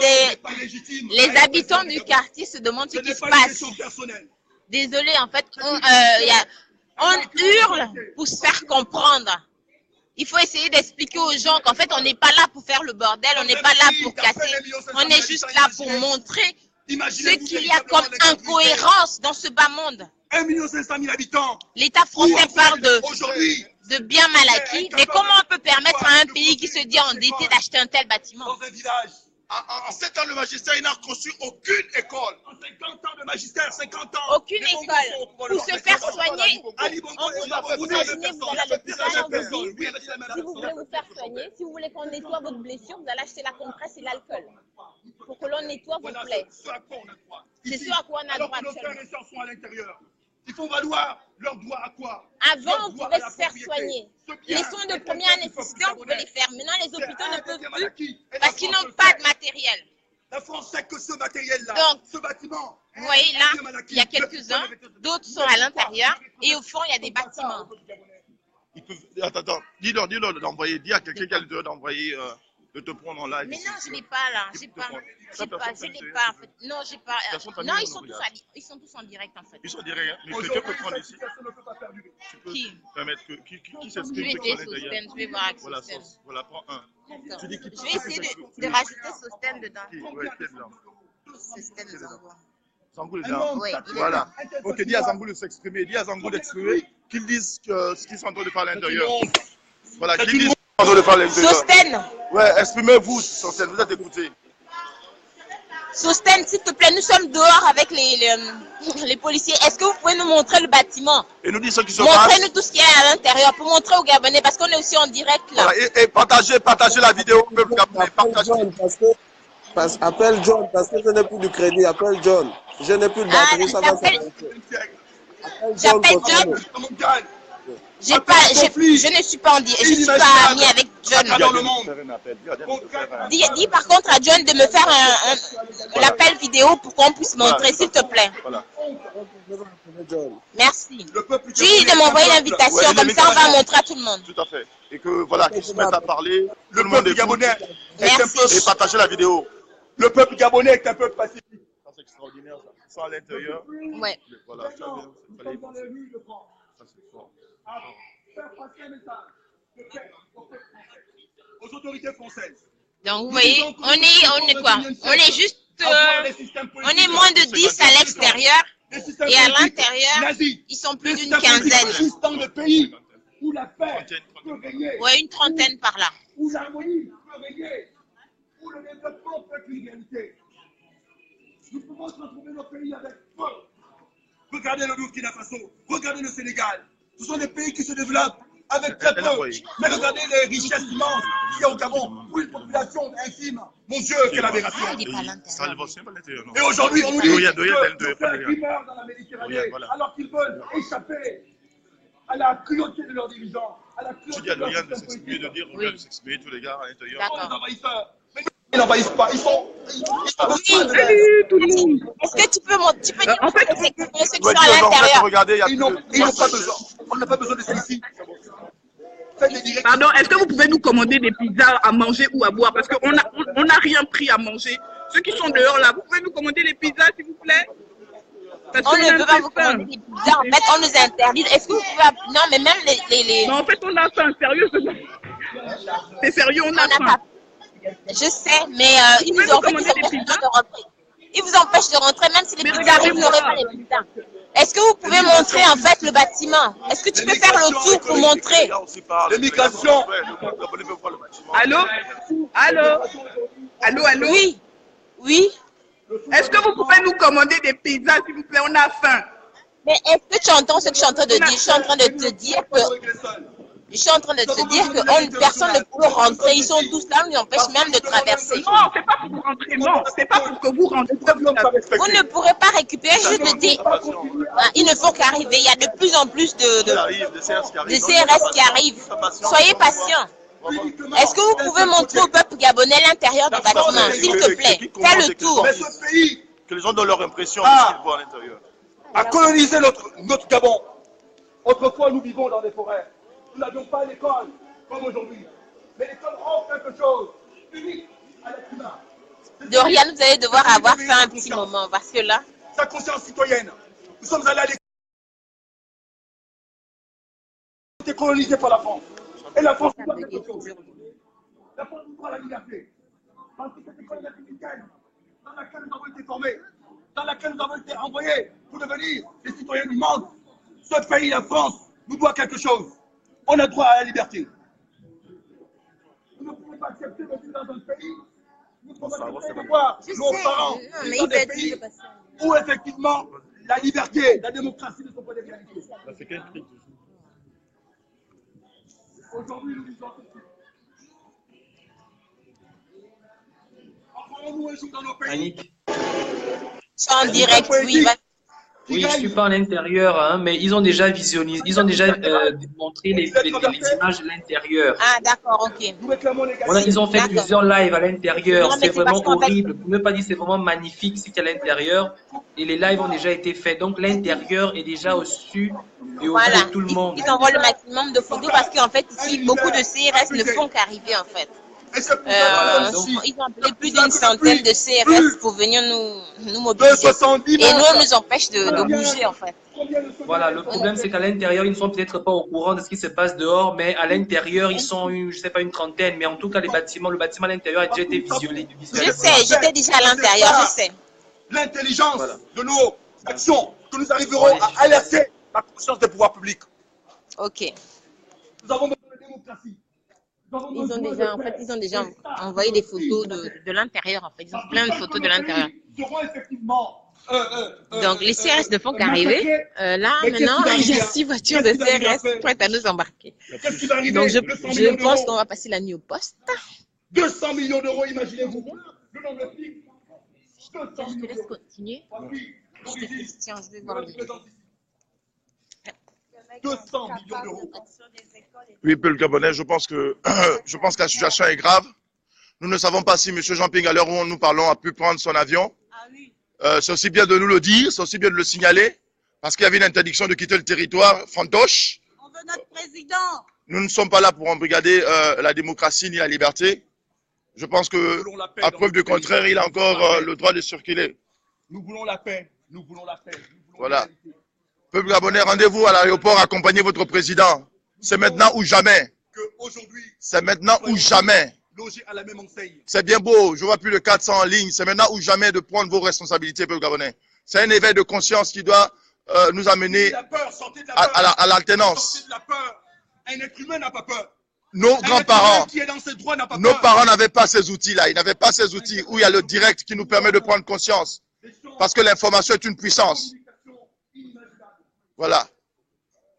les habitants du quartier se demandent ce qui se passe. Désolé, en fait, on hurle pour se faire comprendre. Il faut essayer d'expliquer aux gens qu'en fait, on n'est pas là pour faire le bordel, on n'est pas là pour casser. On est juste là pour montrer ce qu'il y a comme incohérence dans ce bas monde. 1 500 000 habitants. L'État français parle de biens mal acquis, mais comment on peut permettre à un pays qui se dit endetté d'acheter un tel bâtiment? Dans un village. En 7 ans, le magistère n'a construit aucune école. En 50 ans de magistère, 50 ans. Aucune école. Pour se faire soigner, vous imaginez, vous allez à l'hôpital, on vous dit, si vous voulez vous faire soigner, si vous voulez qu'on nettoie votre blessure, vous allez acheter la compresse et l'alcool. Pour que l'on nettoie vos plaies. C'est ce à quoi on a droit actuellement. Nos frères et sœurs sont à l'intérieur. Ils font valoir leur droit à quoi? Avant, on pouvait se faire soigner. Les soins de première nécessité, on pouvait les faire. Maintenant, les hôpitaux ne peuvent plus parce qu'ils n'ont pas de matériel. La France sait que ce matériel-là, Donc, ce bâtiment. Vous voyez là, il y a quelques-uns, d'autres sont à l'intérieur et au fond, il y a des bâtiments. Ils peuvent... Attends, dis-leur d'envoyer, dis à quelqu'un qui a le droit d'envoyer, de te prendre en live. Mais non, je ne l'ai pas là, je l'ai pas en fait. Non, j'ai pas. Non, ils sont tous en direct en fait. Ils sont directs, hein. Mais quelqu'un peut prendre ici. Tu peux Qui permettre que qui Je s'exprime vais sur essayer l'intérieur. Sostène, je vais voir avec Voilà, Sostène. voilà, prends un. D'accord. Tu dis Je vais essayer de rajouter Sostène dedans. Ouais, qui est dedans? Sostène Zango. Zango est dedans. Oui, il est Voilà. dedans. Ok, dis à Zango de s'exprimer. Dis à Zango d'exprimer, qu'ils disent ce qu'ils sont en train de faire à l'intérieur. Voilà, qu'ils disent ce qu'ils sont en train de faire à l'intérieur. Sostène, Ouais, exprimez-vous sur scène, vous êtes écoutés. Sostène, s'il te plaît, nous sommes dehors avec les policiers. Est-ce que vous pouvez nous montrer le bâtiment? Et nous disent ce qui se passe. Montrez-nous tout ce qu'il y a à l'intérieur pour montrer aux Gabonais parce qu'on est aussi en direct là. Voilà, et partagez la vidéo, peuple gabonais, partagez. Appelle John parce que je n'ai plus de crédit. Appelle John. Je n'ai plus de batterie, ça va s'arrêter. J'appelle John. Je ne suis pas je suis pas ami avec John. Dis par contre à John de me faire l'appel vidéo pour qu'on puisse montrer, s'il te plaît. Voilà. Merci. Dis de m'envoyer l'invitation, comme ça on va montrer à tout le monde. Tout à fait. Et que voilà, qu'ils se mettent à parler. Le peuple gabonais est un peuple. Et partagez la vidéo. Le peuple gabonais est un peuple pacifique. C'est extraordinaire ça. Ils sont à l'intérieur. Ouais. Voilà, ça fallait y penser. Ça c'est fort. Aux autorités françaises. Donc vous voyez, on est quoi? On est juste, on est moins de 10 à l'extérieur et à l'intérieur, ils sont plus d'une quinzaine. Dans le pays où la paix peut régner, Ouais, une trentaine par là. où l'harmonie peut régner, où le développement peut être une réalité. Nous pouvons retrouver nos pays avec feu. Regardez le Burkina Faso, regardez le Sénégal. Ce sont des pays qui se développent avec très peu. Mais regardez les richesses immenses qu'il y a au Gabon, où une population infime. Mon Dieu, quelle aberration. Et aujourd'hui, on nous dit qu'ils meurent dans la Méditerranée, alors qu'ils veulent échapper à la cruauté de leurs dirigeants, à la cruauté Tu dis à de leurs Dorian de systèmes s'exprimer, de dire, Oui. de s'exprimer, tous les gars à l'intérieur. D'accord. Les envahisseurs. Mais ils n'envahissent pas, ils sont Salut tout le monde. Est-ce que tu peux dire En fait, ceux qui sont à l'intérieur? Regardez, il y a Ils n'ont pas besoin. On n'a pas besoin de celle-ci. Faites des directs. Pardon, est-ce que vous pouvez nous commander des pizzas à manger ou à boire? Parce qu'on n'a rien pris à manger. Ceux qui sont dehors là, vous pouvez nous commander des pizzas s'il vous plaît? Parce On qu'on ne a peut pas un vous peu faim. commander des pizzas. En fait, on nous interdit. Est-ce que vous pouvez... Non, mais même les... Non, en fait, on a faim, sérieux. C'est sérieux, on On a n'a faim. pas... Je sais, mais ils pouvez nous nous empêchent commander des de pizzas? rentrer. Ils vous empêchent de rentrer, même si les Mais pizzas arrivent, vous n'aurez regardez-moi. pas les pizzas. Est-ce que vous pouvez montrer en fait le bâtiment? Est-ce que tu peux faire le tour pour montrer? L'immigration. Allô? Allô? Allô, allô? Oui, oui. Est-ce que vous pouvez nous commander des pizzas s'il vous plaît? On a faim. Mais est-ce que tu entends ce que je suis en train de dire? Je suis en train de te dire que... Je suis en train de te dire que personne ne peut rentrer. Ils sont tous là, on nous empêche même de traverser. Non, c'est pas pour vous rentrer, non. C'est pas pour que vous rentrez. Vous ne pourrez pas récupérer juste des... Il ne faut qu'arriver. Il y a de plus en plus de CRS qui arrivent. Soyez patients. Est-ce que vous pouvez montrer au peuple gabonais l'intérieur du bâtiment, s'il te plaît? Fais le tour. Mais ce pays Que les gens donnent leur impression de ce qu'ils voient à l'intérieur. a colonisé notre Gabon. Autrefois, nous vivons dans des forêts. Nous n'avions pas l'école comme aujourd'hui. Mais l'école offre quelque chose unique à l'être humain. Dorian, vous allez devoir avoir fait un petit moment parce que là... Sa conscience citoyenne. Nous sommes allés à l'école. Nous avons été colonisés par la France. Et la France nous doit quelque chose. La France nous doit la liberté. Parce que cette école républicaine dans laquelle nous avons été formés, dans laquelle nous avons été envoyés pour devenir des citoyens du monde, ce pays, la France, nous doit quelque chose. On a droit à la liberté. Nous ne pouvons pas accepter de vivre dans un pays, nous pouvons accepter de voir nos parents vivre dans des pays où effectivement la liberté, la démocratie ne sont pas des réalités. Aujourd'hui, nous vivons ceci. Envoyons-nous un jour dans nos pays. Je suis en direct, oui. Oui, je ne suis pas à l'intérieur, hein, mais ils ont déjà visionné, ils ont déjà montré les images de l'intérieur. Ah, d'accord, ok. Voilà, ils ont fait D'accord. plusieurs lives à l'intérieur. Non, mais C'est c'est parce vraiment qu'en fait- horrible. Pour ne pas dire c'est vraiment magnifique ce qu'il y a à l'intérieur. Et les lives ont déjà été faits. Donc l'intérieur est déjà au-dessus et au Voilà. bout de tout le monde. Ils envoient le maximum de photos parce qu'en fait, ici, beaucoup de CRS ne font qu'arriver, en fait. Ils ont appelé plus d'une centaine de CRS pour venir nous mobiliser. Et nous, on nous empêche de bouger, en fait. Voilà, le problème c'est qu'à l'intérieur, ils ne sont peut-être pas au courant de ce qui se passe dehors, mais à l'intérieur, ils sont, je sais pas, une trentaine. Mais en tout cas, le bâtiment à l'intérieur a déjà été visualisé. Je sais, j'étais déjà à l'intérieur, je sais. L'intelligence de nos actions, que nous arriverons à alerter la conscience des pouvoirs publics. Ok. Nous avons besoin de démocratie. Ils ont déjà envoyé des photos de l'intérieur, en fait. Ils ont plein de photos de l'intérieur. Nous aurons effectivement Donc, les CRS ne font qu'arriver. Là, maintenant, il y a 6 voitures de CRS prêtes à nous embarquer. Qu'est-ce qui va arriver? Donc, je pense qu'on va passer la nuit au poste. 200 millions d'euros, imaginez-vous. Le nombre de flics. Je te laisse continuer. Tiens, je vais voir le 200 millions d'euros. Oui, peuple gabonais, je pense que la situation est grave. Nous ne savons pas si M. Jean-Ping, à l'heure où nous parlons, a pu prendre son avion. C'est aussi bien de nous le dire, c'est aussi bien de le signaler, parce qu'il y avait une interdiction de quitter le territoire fantoche. On veut notre président. Nous ne sommes pas là pour embrigader la démocratie ni la liberté. Je pense que, à preuve du contraire, il a encore le droit de circuler. Nous voulons la paix. Nous voulons la paix. Voilà. Peuple gabonais, rendez-vous à l'aéroport, accompagnez votre président. C'est maintenant ou jamais. C'est maintenant ou jamais. Loger à la même enseigne. C'est bien beau, je vois plus de 400 en ligne. C'est maintenant ou jamais de prendre vos responsabilités, peuple gabonais. C'est un éveil de conscience qui doit nous amener à l'alternance. Sortez de la peur. Un être humain n'a pas peur. Nos grands-parents, Qui est dans ses droits n'a pas nos peur. parents n'avaient pas ces outils-là. Ils n'avaient pas ces outils où il y a le direct qui nous permet de prendre conscience. Parce que l'information est une puissance. Voilà.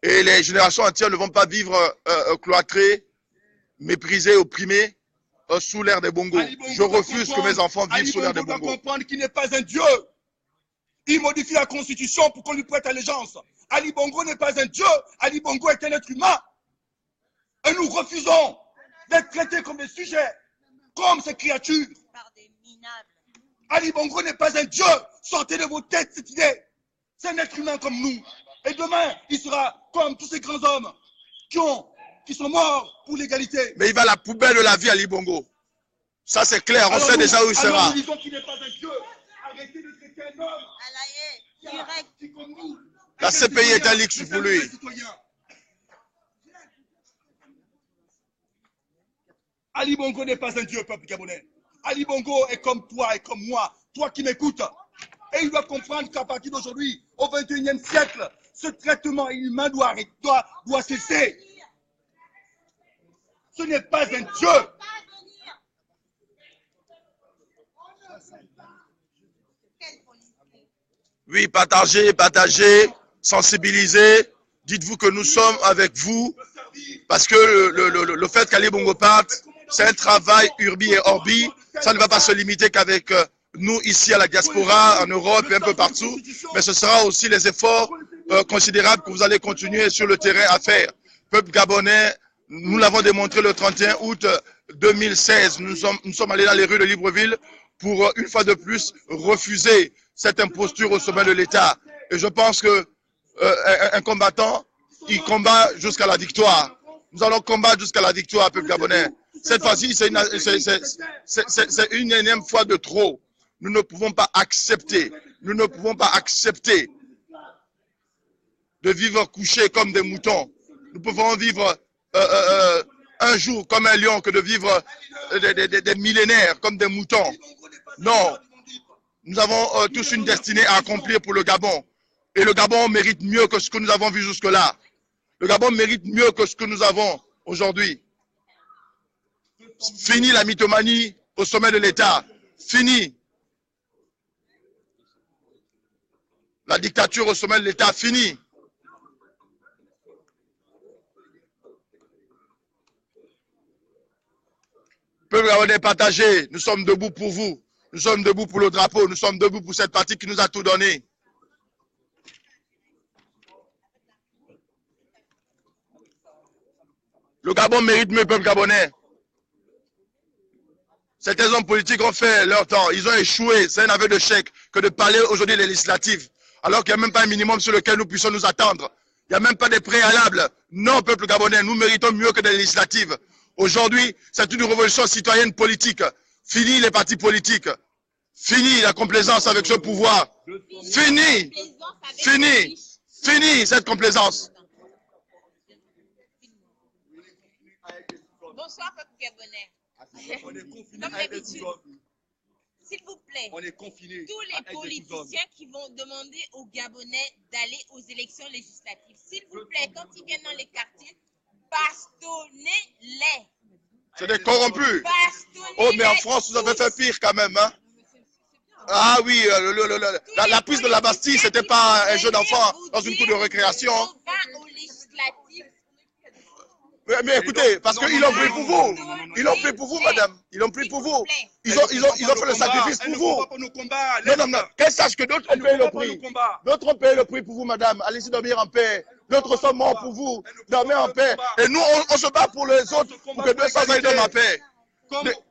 Et les générations entières ne vont pas vivre cloîtrées, méprisées, opprimées sous l'ère des bongos. Je refuse que mes enfants vivent sous l'ère des Ali Bongo bongos. doit comprendre qu'il n'est pas un dieu. Il modifie la constitution pour qu'on lui prête allégeance. Ali Bongo n'est pas un dieu. Ali Bongo est un être humain. Et nous refusons d'être traités comme des sujets, comme ces créatures. Par des minables. Ali Bongo n'est pas un dieu. Sortez de vos têtes cette idée. C'est un être humain comme nous. Et demain, il sera comme tous ces grands hommes qui sont morts pour l'égalité. Mais il va à la poubelle de la vie, Ali Bongo. Ça, c'est clair. On sait déjà où il sera. Nous disons qu'il n'est pas un dieu. Arrêtez de traiter un homme Alaye, direct. qui, comme nous, La CPI est un luxe pour lui. Ali Bongo n'est pas un dieu, peuple gabonais. Ali Bongo est comme toi et comme moi, toi qui m'écoutes. Et il doit comprendre qu'à partir d'aujourd'hui, au 21e siècle, ce traitement inhumain doit cesser. Ce n'est pas un dieu. Oui, partagez, sensibilisez. Dites-vous que nous sommes avec vous. Parce que le fait qu'Ali Bongo parte, c'est un travail urbi et orbi. Ça ne va pas se limiter qu'avec nous ici à la diaspora, en Europe et un peu partout. Mais ce sera aussi les efforts considérables que vous allez continuer sur le terrain à faire. Peuple gabonais, nous l'avons démontré le 31 août 2016. Nous sommes allés dans les rues de Libreville pour, une fois de plus, refuser cette imposture au sommet de l'État. Et je pense que un combattant, il combat jusqu'à la victoire. Nous allons combattre jusqu'à la victoire, peuple gabonais. Cette fois-ci, c'est une énième fois de trop. Nous ne pouvons pas accepter, de vivre couchés comme des moutons. Nous pouvons vivre un jour comme un lion que de vivre des millénaires comme des moutons. Non, nous avons tous une destinée à accomplir pour le Gabon. Et le Gabon mérite mieux que ce que nous avons vu jusque-là. Le Gabon mérite mieux que ce que nous avons aujourd'hui. Fini la mythomanie au sommet de l'État. Fini la dictature au sommet de l'État. Fini. Peuple gabonais partagé, nous sommes debout pour vous. Nous sommes debout pour le drapeau. Nous sommes debout pour cette partie qui nous a tout donné. Le Gabon mérite mieux le peuple gabonais. Certains hommes politiques ont fait leur temps. Ils ont échoué. C'est un aveu d'échec que de parler aujourd'hui des législatives. Alors qu'il n'y a même pas un minimum sur lequel nous puissions nous attendre. Il n'y a même pas de préalables. Non, peuple gabonais, nous méritons mieux que des législatives. Aujourd'hui, c'est une révolution citoyenne politique. Fini les partis politiques. Fini la complaisance avec ce pouvoir. Fini. Fini. Fini cette complaisance. Bonsoir, peuple gabonais. On est confiné Comme avec des d'habitude. hommes. S'il vous plaît, On est confiné tous les avec des politiciens qui vont demander aux Gabonais d'aller aux élections législatives, s'il vous plaît, quand ils viennent dans les quartiers, bastonnez-les. C'est des corrompus. Bastonnez-les. Oh, mais en France, vous avez fait pire quand même. Hein? Ah oui, la prise de la Bastille, c'était pas un jeu d'enfant dans une cour de récréation. On va aux législatives. Mais écoutez, parce qu'ils l'ont pris pour vous. Ils l'ont pris pour vous, madame. Ils l'ont pris pour vous. Ils ont fait le sacrifice pour vous. Non. Qu'elle sache que d'autres ont payé le prix. D'autres ont payé le prix pour vous, madame. Allez-y dormir en paix. D'autres sont morts pour vous. Dormez en paix. Et nous, on se bat pour les autres, pour que 200 ans dorment en paix.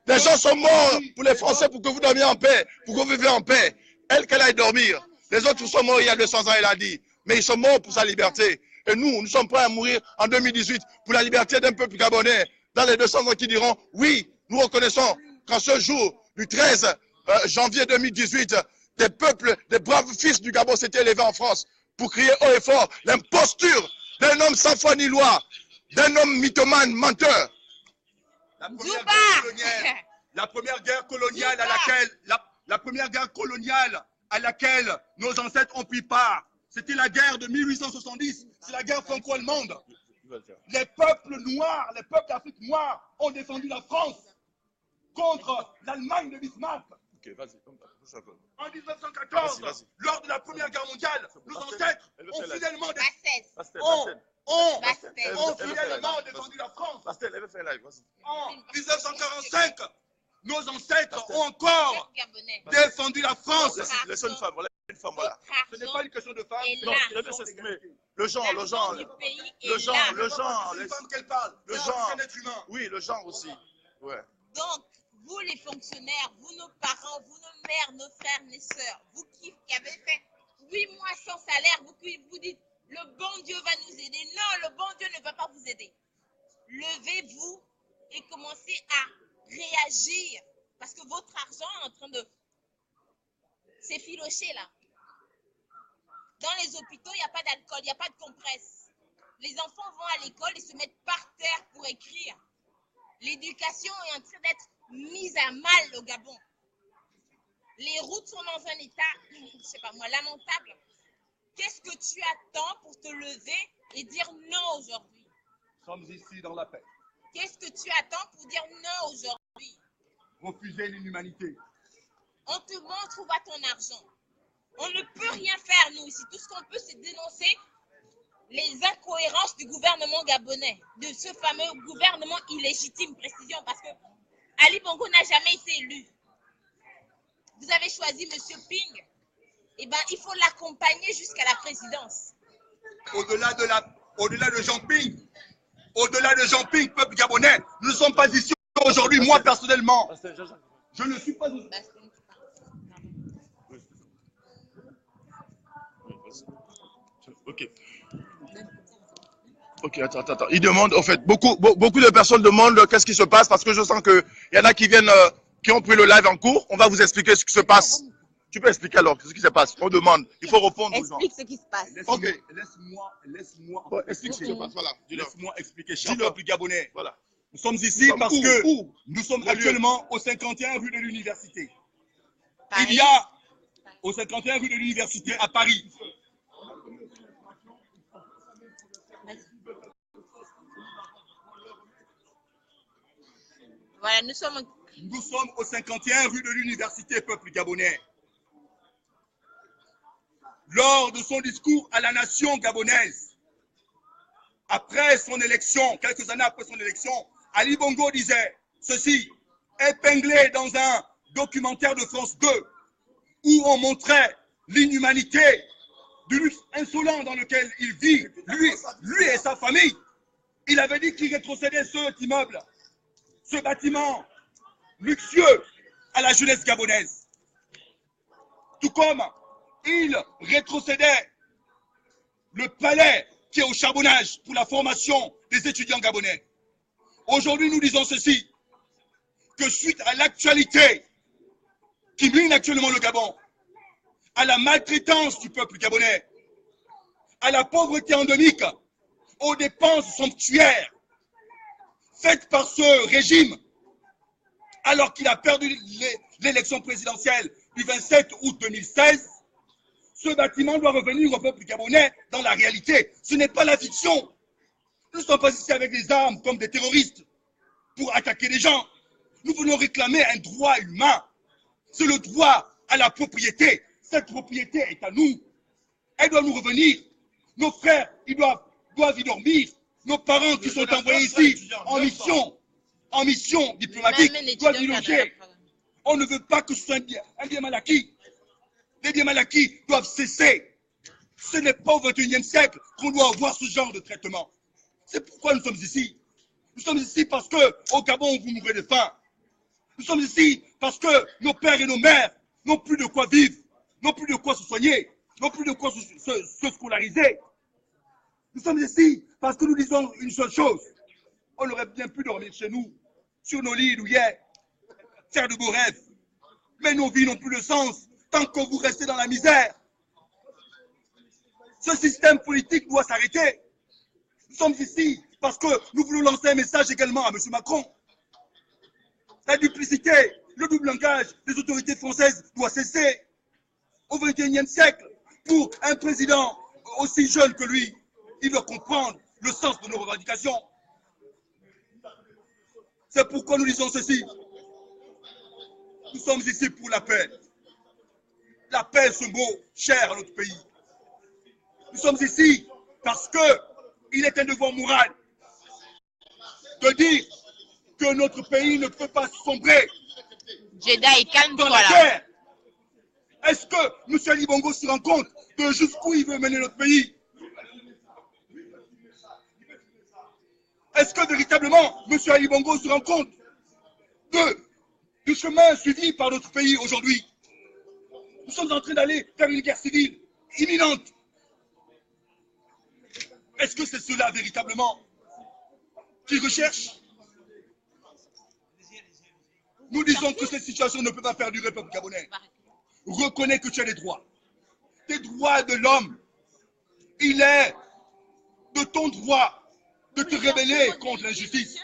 Les gens sont morts pour les Français pour que vous dormiez en paix, pour que vous viviez en paix. Elle, qu'elle aille dormir. Les autres sont morts il y a 200 ans, elle a dit. Mais ils sont morts pour sa liberté. Et nous sommes prêts à mourir en 2018 pour la liberté d'un peuple gabonais. Dans les 200 ans qui diront, oui, nous reconnaissons qu'en ce jour du 13 janvier 2018, des peuples, des braves fils du Gabon s'étaient élevés en France pour crier haut et fort l'imposture d'un homme sans foi ni loi, d'un homme mythomane, menteur. La première guerre coloniale à laquelle nos ancêtres ont pris part, c'était la guerre de 1870, c'est la guerre franco-allemande. Les peuples noirs, les peuples d'Afrique noire ont défendu la France contre l'Allemagne de Bismarck. En 1914, lors de la Première Guerre mondiale, nos ancêtres ont fidèlement défendu la France. En 1945, nos ancêtres ont encore défendu la France. Laissez une femme, voilà une femme, voilà. Ce n'est pas une question de femme. Non, il devait s'exprimer. Le genre. Les femmes qu'elle parle. Le genre. Oui, le genre aussi. Ouais. Donc, vous les fonctionnaires, vous nos parents, vous nos mères, nos frères, nos sœurs, vous qui avez fait 8 mois sans salaire, vous qui vous dites le bon Dieu va nous aider. Non, le bon Dieu ne va pas vous aider. Levez-vous et commencez à réagir parce que votre argent est en train de s'effilocher là. Dans les hôpitaux, il n'y a pas d'alcool, il n'y a pas de compresse. Les enfants vont à l'école et se mettent par terre pour écrire. L'éducation est en train d'être mise à mal au Gabon. Les routes sont dans un état, je ne sais pas moi, lamentable. Qu'est-ce que tu attends pour te lever et dire non aujourd'hui? Nous sommes ici dans la paix. Qu'est-ce que tu attends pour dire non aujourd'hui? Refuser l'inhumanité. On te montre où va ton argent. On ne peut rien faire, nous, ici. Tout ce qu'on peut, c'est dénoncer les incohérences du gouvernement gabonais, de ce fameux gouvernement illégitime, précision, parce que Ali Bongo n'a jamais été élu. Vous avez choisi M. Ping. Eh bien, il faut l'accompagner jusqu'à la présidence. Au-delà de Jean Ping, peuple gabonais, nous ne sommes pas ici aujourd'hui, moi personnellement. Je ne suis pas... Ok, attends. Il demande, en fait, beaucoup de personnes demandent qu'est-ce qui se passe parce que je sens qu'il y en a qui viennent, qui ont pris le live en cours. On va vous expliquer ce qui se passe. Tu peux expliquer alors ce qui se passe. On demande. Il faut répondre aux gens. Explique ce qui se passe. Laisse-moi explique ce qui se passe. Voilà. Laisse-moi expliquer, cher peuple gabonais. Voilà. Nous sommes ici parce que nous sommes actuellement au 51 rue de l'Université. Il y a au 51 rue de l'Université à Paris. Voilà, nous sommes au 51 rue de l'Université, peuple gabonais. Lors de son discours à la nation gabonaise, après son élection, quelques années après son élection, Ali Bongo disait ceci, épinglé dans un documentaire de France 2, où on montrait l'inhumanité du luxe insolent dans lequel il vit, lui et sa famille. Il avait dit qu'il rétrocédait cet immeuble, ce bâtiment luxueux à la jeunesse gabonaise. Tout comme il rétrocédait le palais qui est au charbonnage pour la formation des étudiants gabonais. Aujourd'hui, nous disons ceci, que suite à l'actualité qui mine actuellement le Gabon, à la maltraitance du peuple gabonais, à la pauvreté endémique, aux dépenses somptuaires faites par ce régime, alors qu'il a perdu l'élection présidentielle du 27 août 2016, ce bâtiment doit revenir au peuple gabonais dans la réalité. Ce n'est pas la fiction. Nous ne sommes pas ici avec des armes comme des terroristes pour attaquer les gens. Nous venons réclamer un droit humain. C'est le droit à la propriété. Cette propriété est à nous. Elle doit nous revenir. Nos frères, ils doivent y dormir. Nos parents qui sont envoyés ici en mission diplomatique doivent y loger. On ne veut pas que ce soit un bien mal acquis. Les biens mal acquis doivent cesser. Ce n'est pas au XXIe siècle qu'on doit avoir ce genre de traitement. C'est pourquoi nous sommes ici. Nous sommes ici parce qu'au Gabon, vous mourrez de faim. Nous sommes ici parce que nos pères et nos mères n'ont plus de quoi vivre, n'ont plus de quoi se soigner, n'ont plus de quoi se scolariser. Nous sommes ici parce que nous disons une seule chose. On aurait bien pu dormir chez nous, sur nos lits douillets, faire de beaux rêves. Mais nos vies n'ont plus de sens tant que vous restez dans la misère. Ce système politique doit s'arrêter. Nous sommes ici parce que nous voulons lancer un message également à M. Macron. La duplicité, le double langage des autorités françaises doit cesser. Au XXIe siècle, pour un président aussi jeune que lui, il doit comprendre le sens de nos revendications. C'est pourquoi nous disons ceci. Nous sommes ici pour la paix. La paix est ce mot cher à notre pays. Nous sommes ici parce qu'il est un devoir moral de dire que notre pays ne peut pas sombrer Jeddah, calme-toi dans la là. guerre. Est-ce que M. Ali Bongo se rend compte de jusqu'où il veut mener notre pays? Est-ce que véritablement M. Ali Bongo se rend compte du chemin suivi par notre pays aujourd'hui? Nous sommes en train d'aller vers une guerre civile imminente. Est-ce que c'est cela véritablement qu'ils recherchent? Nous disons que cette situation ne peut pas perdurer, peuple gabonais. Reconnais que tu as des droits. Des droits de l'homme. Il est de ton droit de te rébeller contre l'injustice.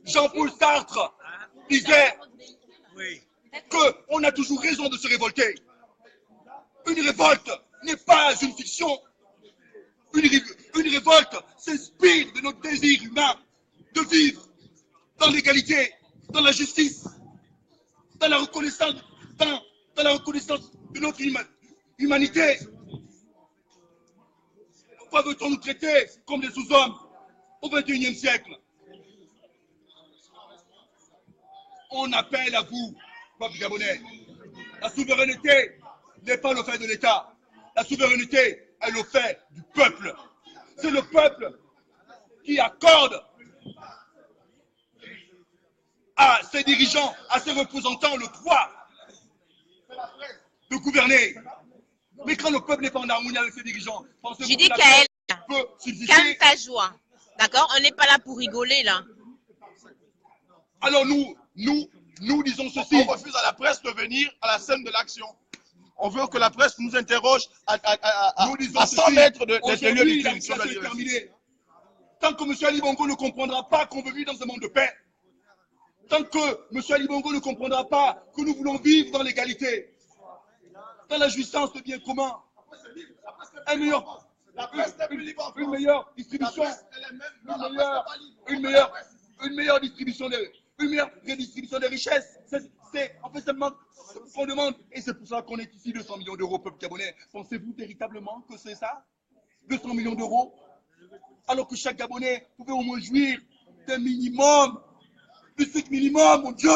Jean-Paul Sartre disait qu'on a toujours raison de se révolter. Une révolte n'est pas une fiction. Une révolte s'inspire de notre désir humain de vivre dans l'égalité, dans la justice, dans la reconnaissance, dans la reconnaissance de notre humanité. Pourquoi veut-on nous traiter comme des sous-hommes au XXIe siècle? On appelle à vous, peuple gabonais. La souveraineté n'est pas le fait de l'État. La souveraineté est le fait du peuple. C'est le peuple qui accorde à ses dirigeants, à ses représentants le droit de gouverner. Mais quand le peuple n'est pas en harmonie avec ses dirigeants, pensez-vous J'ai dit que la Kael, paix peut subsister? calme ta joie. D'accord? On n'est pas là pour rigoler là. Alors nous disons ceci. On refuse à la presse de venir à la scène de l'action. On veut que la presse nous interroge à 100 mètres des lieux du crime. La situation est terminée. Tant que M. Ali Bongo ne comprendra pas qu'on veut vivre dans un monde de paix, tant que M. Ali Bongo ne comprendra pas que nous voulons vivre dans l'égalité, dans la jouissance de biens communs, une meilleure distribution, une meilleure distribution des richesses. C'est en fait seulement ce qu'on demande. Et c'est pour ça qu'on est ici, 200 millions d'euros, peuple gabonais. Pensez-vous véritablement que c'est ça? 200 millions d'euros? Alors que chaque Gabonais pouvait au moins jouir d'un minimum, du strict minimum, mon Dieu,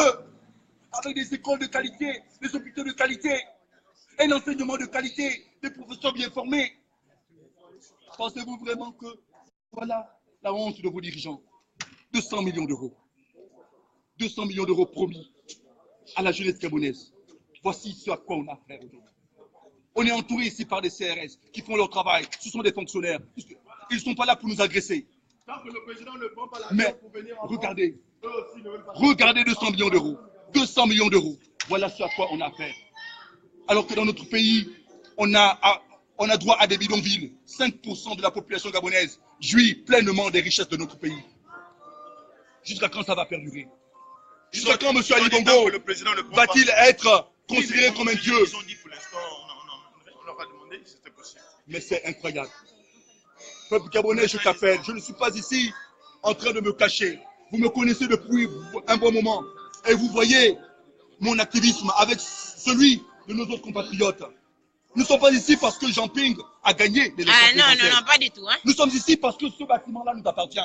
avec des écoles de qualité, des hôpitaux de qualité, un enseignement de qualité, des professeurs bien formés. Pensez-vous vraiment que, voilà, la honte de vos dirigeants. 200 millions d'euros. 200 millions d'euros promis à la jeunesse gabonaise. Voici ce à quoi on a affaire aujourd'hui. On est entouré ici par des CRS qui font leur travail. Ce sont des fonctionnaires. Ils ne sont pas là pour nous agresser. Mais regardez. Regardez 200 millions d'euros. 200 millions d'euros. Voilà ce à quoi on a affaire. Alors que dans notre pays, on a droit à des bidonvilles. 5% de la population gabonaise jouit pleinement des richesses de notre pays. Jusqu'à quand ça va perdurer? Jusqu'à quand M. Ali Bongo va-t-il être considéré comme un dieu? Ils ont dit pour l'instant, on leur a demandé si c'était possible. Mais c'est incroyable. Peuple gabonais, je t'appelle. Je ne suis pas ici en train de me cacher. Vous me connaissez depuis un bon moment. Et vous voyez mon activisme avec celui de nos autres compatriotes. Nous ne sommes pas ici parce que Jean Ping a gagné l'élection présidentielle. Non, pas du tout. Hein. Nous sommes ici parce que ce bâtiment-là nous appartient.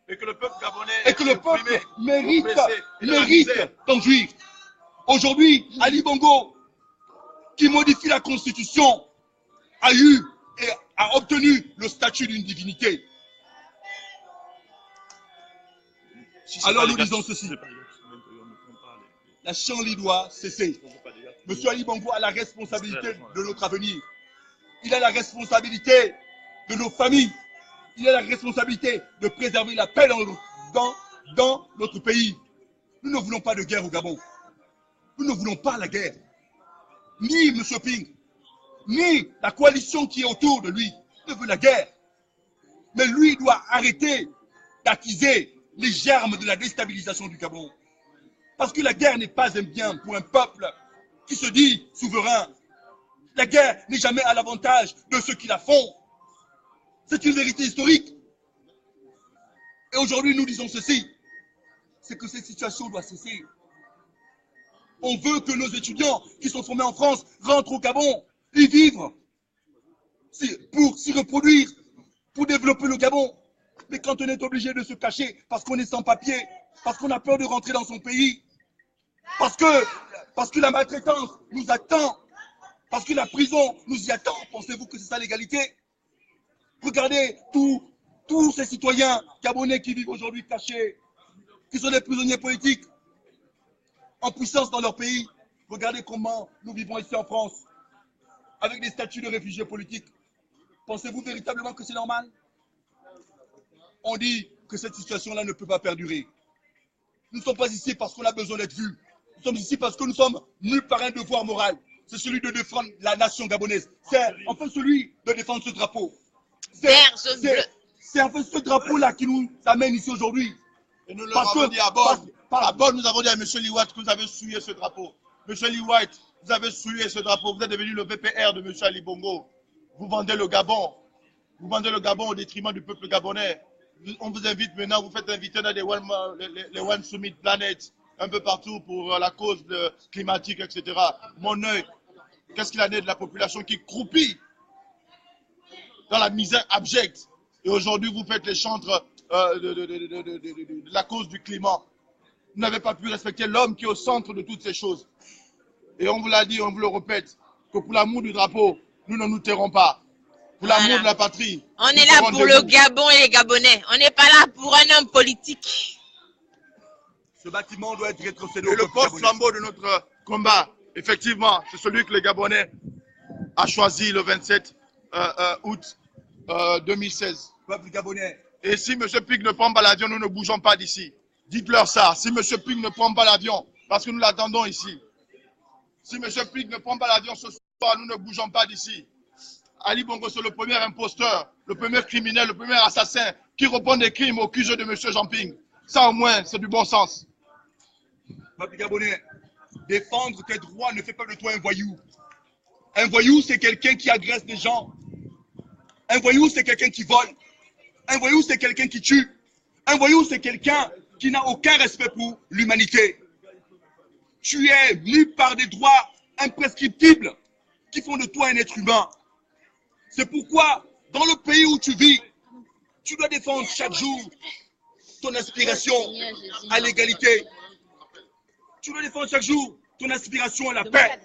Et que le peuple gabonais Et que le peuple mérite d'en jouir. Aujourd'hui, Ali Bongo, qui modifie la Constitution, a eu et a obtenu le statut d'une divinité. Alors nous disons ceci. La chanterie doit cesser. Monsieur Ali Bongo a la responsabilité de notre avenir. Il a la responsabilité de nos familles. Il a la responsabilité de préserver la paix dans notre pays. Nous ne voulons pas de guerre au Gabon. Nous ne voulons pas la guerre. Ni M. Ping, ni la coalition qui est autour de lui ne veut la guerre. Mais lui doit arrêter d'attiser les germes de la déstabilisation du Gabon. Parce que la guerre n'est pas un bien pour un peuple qui se dit souverain. La guerre n'est jamais à l'avantage de ceux qui la font. C'est une vérité historique. Et aujourd'hui, nous disons ceci, c'est que cette situation doit cesser. On veut que nos étudiants qui sont formés en France rentrent au Gabon, y vivre, pour s'y reproduire, pour développer le Gabon. Mais quand on est obligé de se cacher parce qu'on est sans papier, parce qu'on a peur de rentrer dans son pays, parce que la maltraitance nous attend, parce que la prison nous y attend, pensez-vous que c'est ça l'égalité? Regardez tous ces citoyens gabonais qui vivent aujourd'hui cachés, qui sont des prisonniers politiques, en puissance dans leur pays. Regardez comment nous vivons ici en France, avec des statuts de réfugiés politiques. Pensez-vous véritablement que c'est normal? On dit que cette situation-là ne peut pas perdurer. Nous ne sommes pas ici parce qu'on a besoin d'être vus. Nous sommes ici parce que nous sommes mus par un devoir moral. C'est celui de défendre la nation gabonaise. C'est enfin celui de défendre ce drapeau. C'est en fait ce drapeau-là qui nous amène ici aujourd'hui. Et nous leur avons dit à Bonn, nous avons dit à M. Liwat que vous avez souillé ce drapeau. M. Liwat, vous avez souillé ce drapeau. Vous êtes devenu le VPR de M. Ali Bongo. Vous vendez le Gabon. Vous vendez le Gabon au détriment du peuple gabonais. On vous invite maintenant, vous faites inviter dans les One Summit Planet, un peu partout pour la cause climatique, etc. Mon œil, qu'est-ce qu'il en est de la population qui croupit dans la misère abjecte? Et aujourd'hui, vous faites les chantres de la cause du climat. Vous n'avez pas pu respecter l'homme qui est au centre de toutes ces choses. Et on vous l'a dit, on vous le répète, que pour l'amour du drapeau, nous ne nous tairons pas. Pour l'amour de la patrie. On est là pour le Gabon et les Gabonais. On n'est pas là pour un homme politique. Ce bâtiment doit être rétrocédé. Et le porte-flambeau de notre combat, effectivement, c'est celui que les Gabonais a choisi le 27 août 2016. Peuple gabonais. Et si M. Ping ne prend pas l'avion, nous ne bougeons pas d'ici. Dites-leur ça. Si M. Ping ne prend pas l'avion, parce que nous l'attendons ici. Si M. Ping ne prend pas l'avion ce soir, nous ne bougeons pas d'ici. Ali Bongo, c'est le premier imposteur, le premier criminel, le premier assassin qui répond des crimes au QG de M. Jean Ping. Ça au moins, c'est du bon sens. Peuple gabonais, défendre tes droits ne fait pas de toi un voyou. Un voyou, c'est quelqu'un qui agresse des gens. Un voyou, c'est quelqu'un qui vole. Un voyou, c'est quelqu'un qui tue. Un voyou, c'est quelqu'un qui n'a aucun respect pour l'humanité. Tu es mu par des droits imprescriptibles qui font de toi un être humain. C'est pourquoi, dans le pays où tu vis, tu dois défendre chaque jour ton aspiration à l'égalité. Tu dois défendre chaque jour ton aspiration à la paix.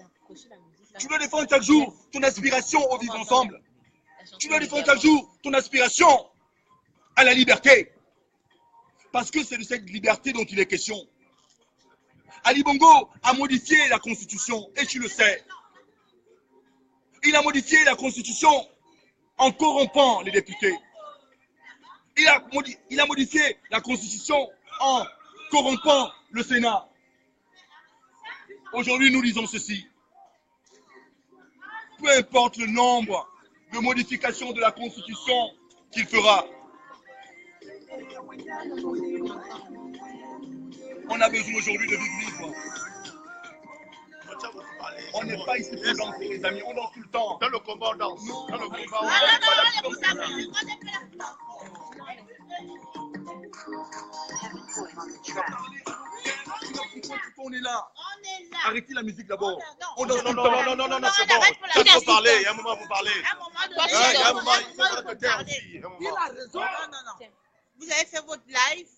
Tu dois défendre chaque jour ton aspiration au vivre ensemble. Tu dois défendre chaque jour ton aspiration à la liberté. Parce que c'est de cette liberté dont il est question. Ali Bongo a modifié la Constitution, et tu le sais. Il a modifié la Constitution en corrompant les députés. Il a modifié la Constitution en corrompant le Sénat. Aujourd'hui, nous disons ceci. Peu importe le nombre de modifications de la Constitution qu'il fera, on a besoin aujourd'hui de vivre libre. On n'est pas ici pour danser, les amis. On danse tout le temps. Dans le combat, on danse. Dans le combat, on est là. Arrêtez la musique d'abord. On danse tout le temps. Non, c'est bon. Il faut parler. Il y a un moment pour parler. Il y a un moment, il faut te taire aussi. Il a raison. Non. Vous avez fait votre live.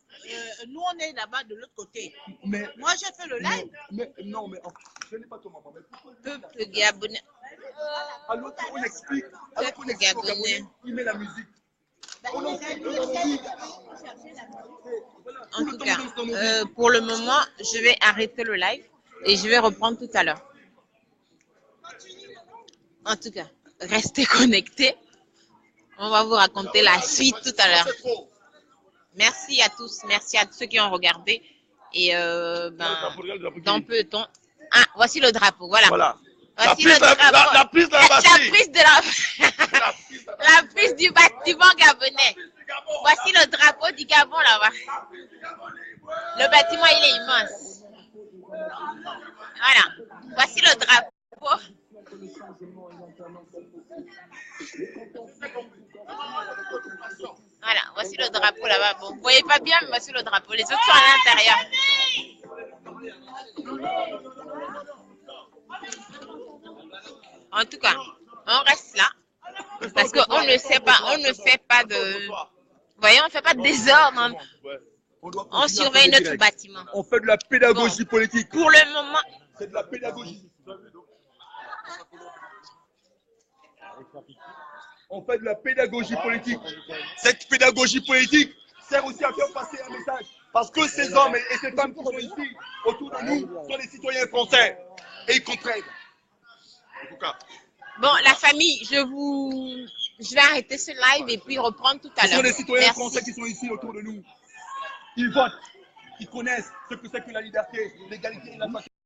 Nous, on est là-bas de l'autre côté. Mais, moi, j'ai fait le live. Mais je n'ai pas ton maman. Peuple gabonais. À l'autre, on explique. Alors qu'on explique au Gabonais, il met la musique. En tout cas, pour le moment, je vais arrêter le live et je vais reprendre tout à l'heure. En tout cas, restez connectés. On va vous raconter la suite tout à l'heure. Merci à tous, merci à tous ceux qui ont regardé. Et dans peu de temps. Ah, voici le drapeau, voilà. Voici le drapeau. La piste de la bâtisse. La piste de la piste du bâtiment gabonais. Voici le drapeau du Gabon là-bas. Le bâtiment, il est immense. Voilà. Voici le drapeau. Voilà, voici le drapeau là-bas. Bon, vous voyez pas bien, mais voici le drapeau. Les autres sont à l'intérieur. En tout cas, on reste là. Parce qu'on ne sait pas, on ne fait pas de... Vous voyez, on ne fait pas de désordre. On surveille notre bâtiment. On fait de la pédagogie politique. Pour le moment... C'est de la pédagogie. On fait de la pédagogie politique. Cette pédagogie politique sert aussi à faire passer un message. Parce que ces hommes et ces femmes qui sont ici, autour de nous, sont des citoyens français. Et ils comprennent. En tout cas. Bon, la famille, je vais arrêter ce live et puis reprendre tout à l'heure. Ce sont des citoyens français qui sont ici autour de nous. Ils votent. Ils connaissent ce que c'est que la liberté, l'égalité et la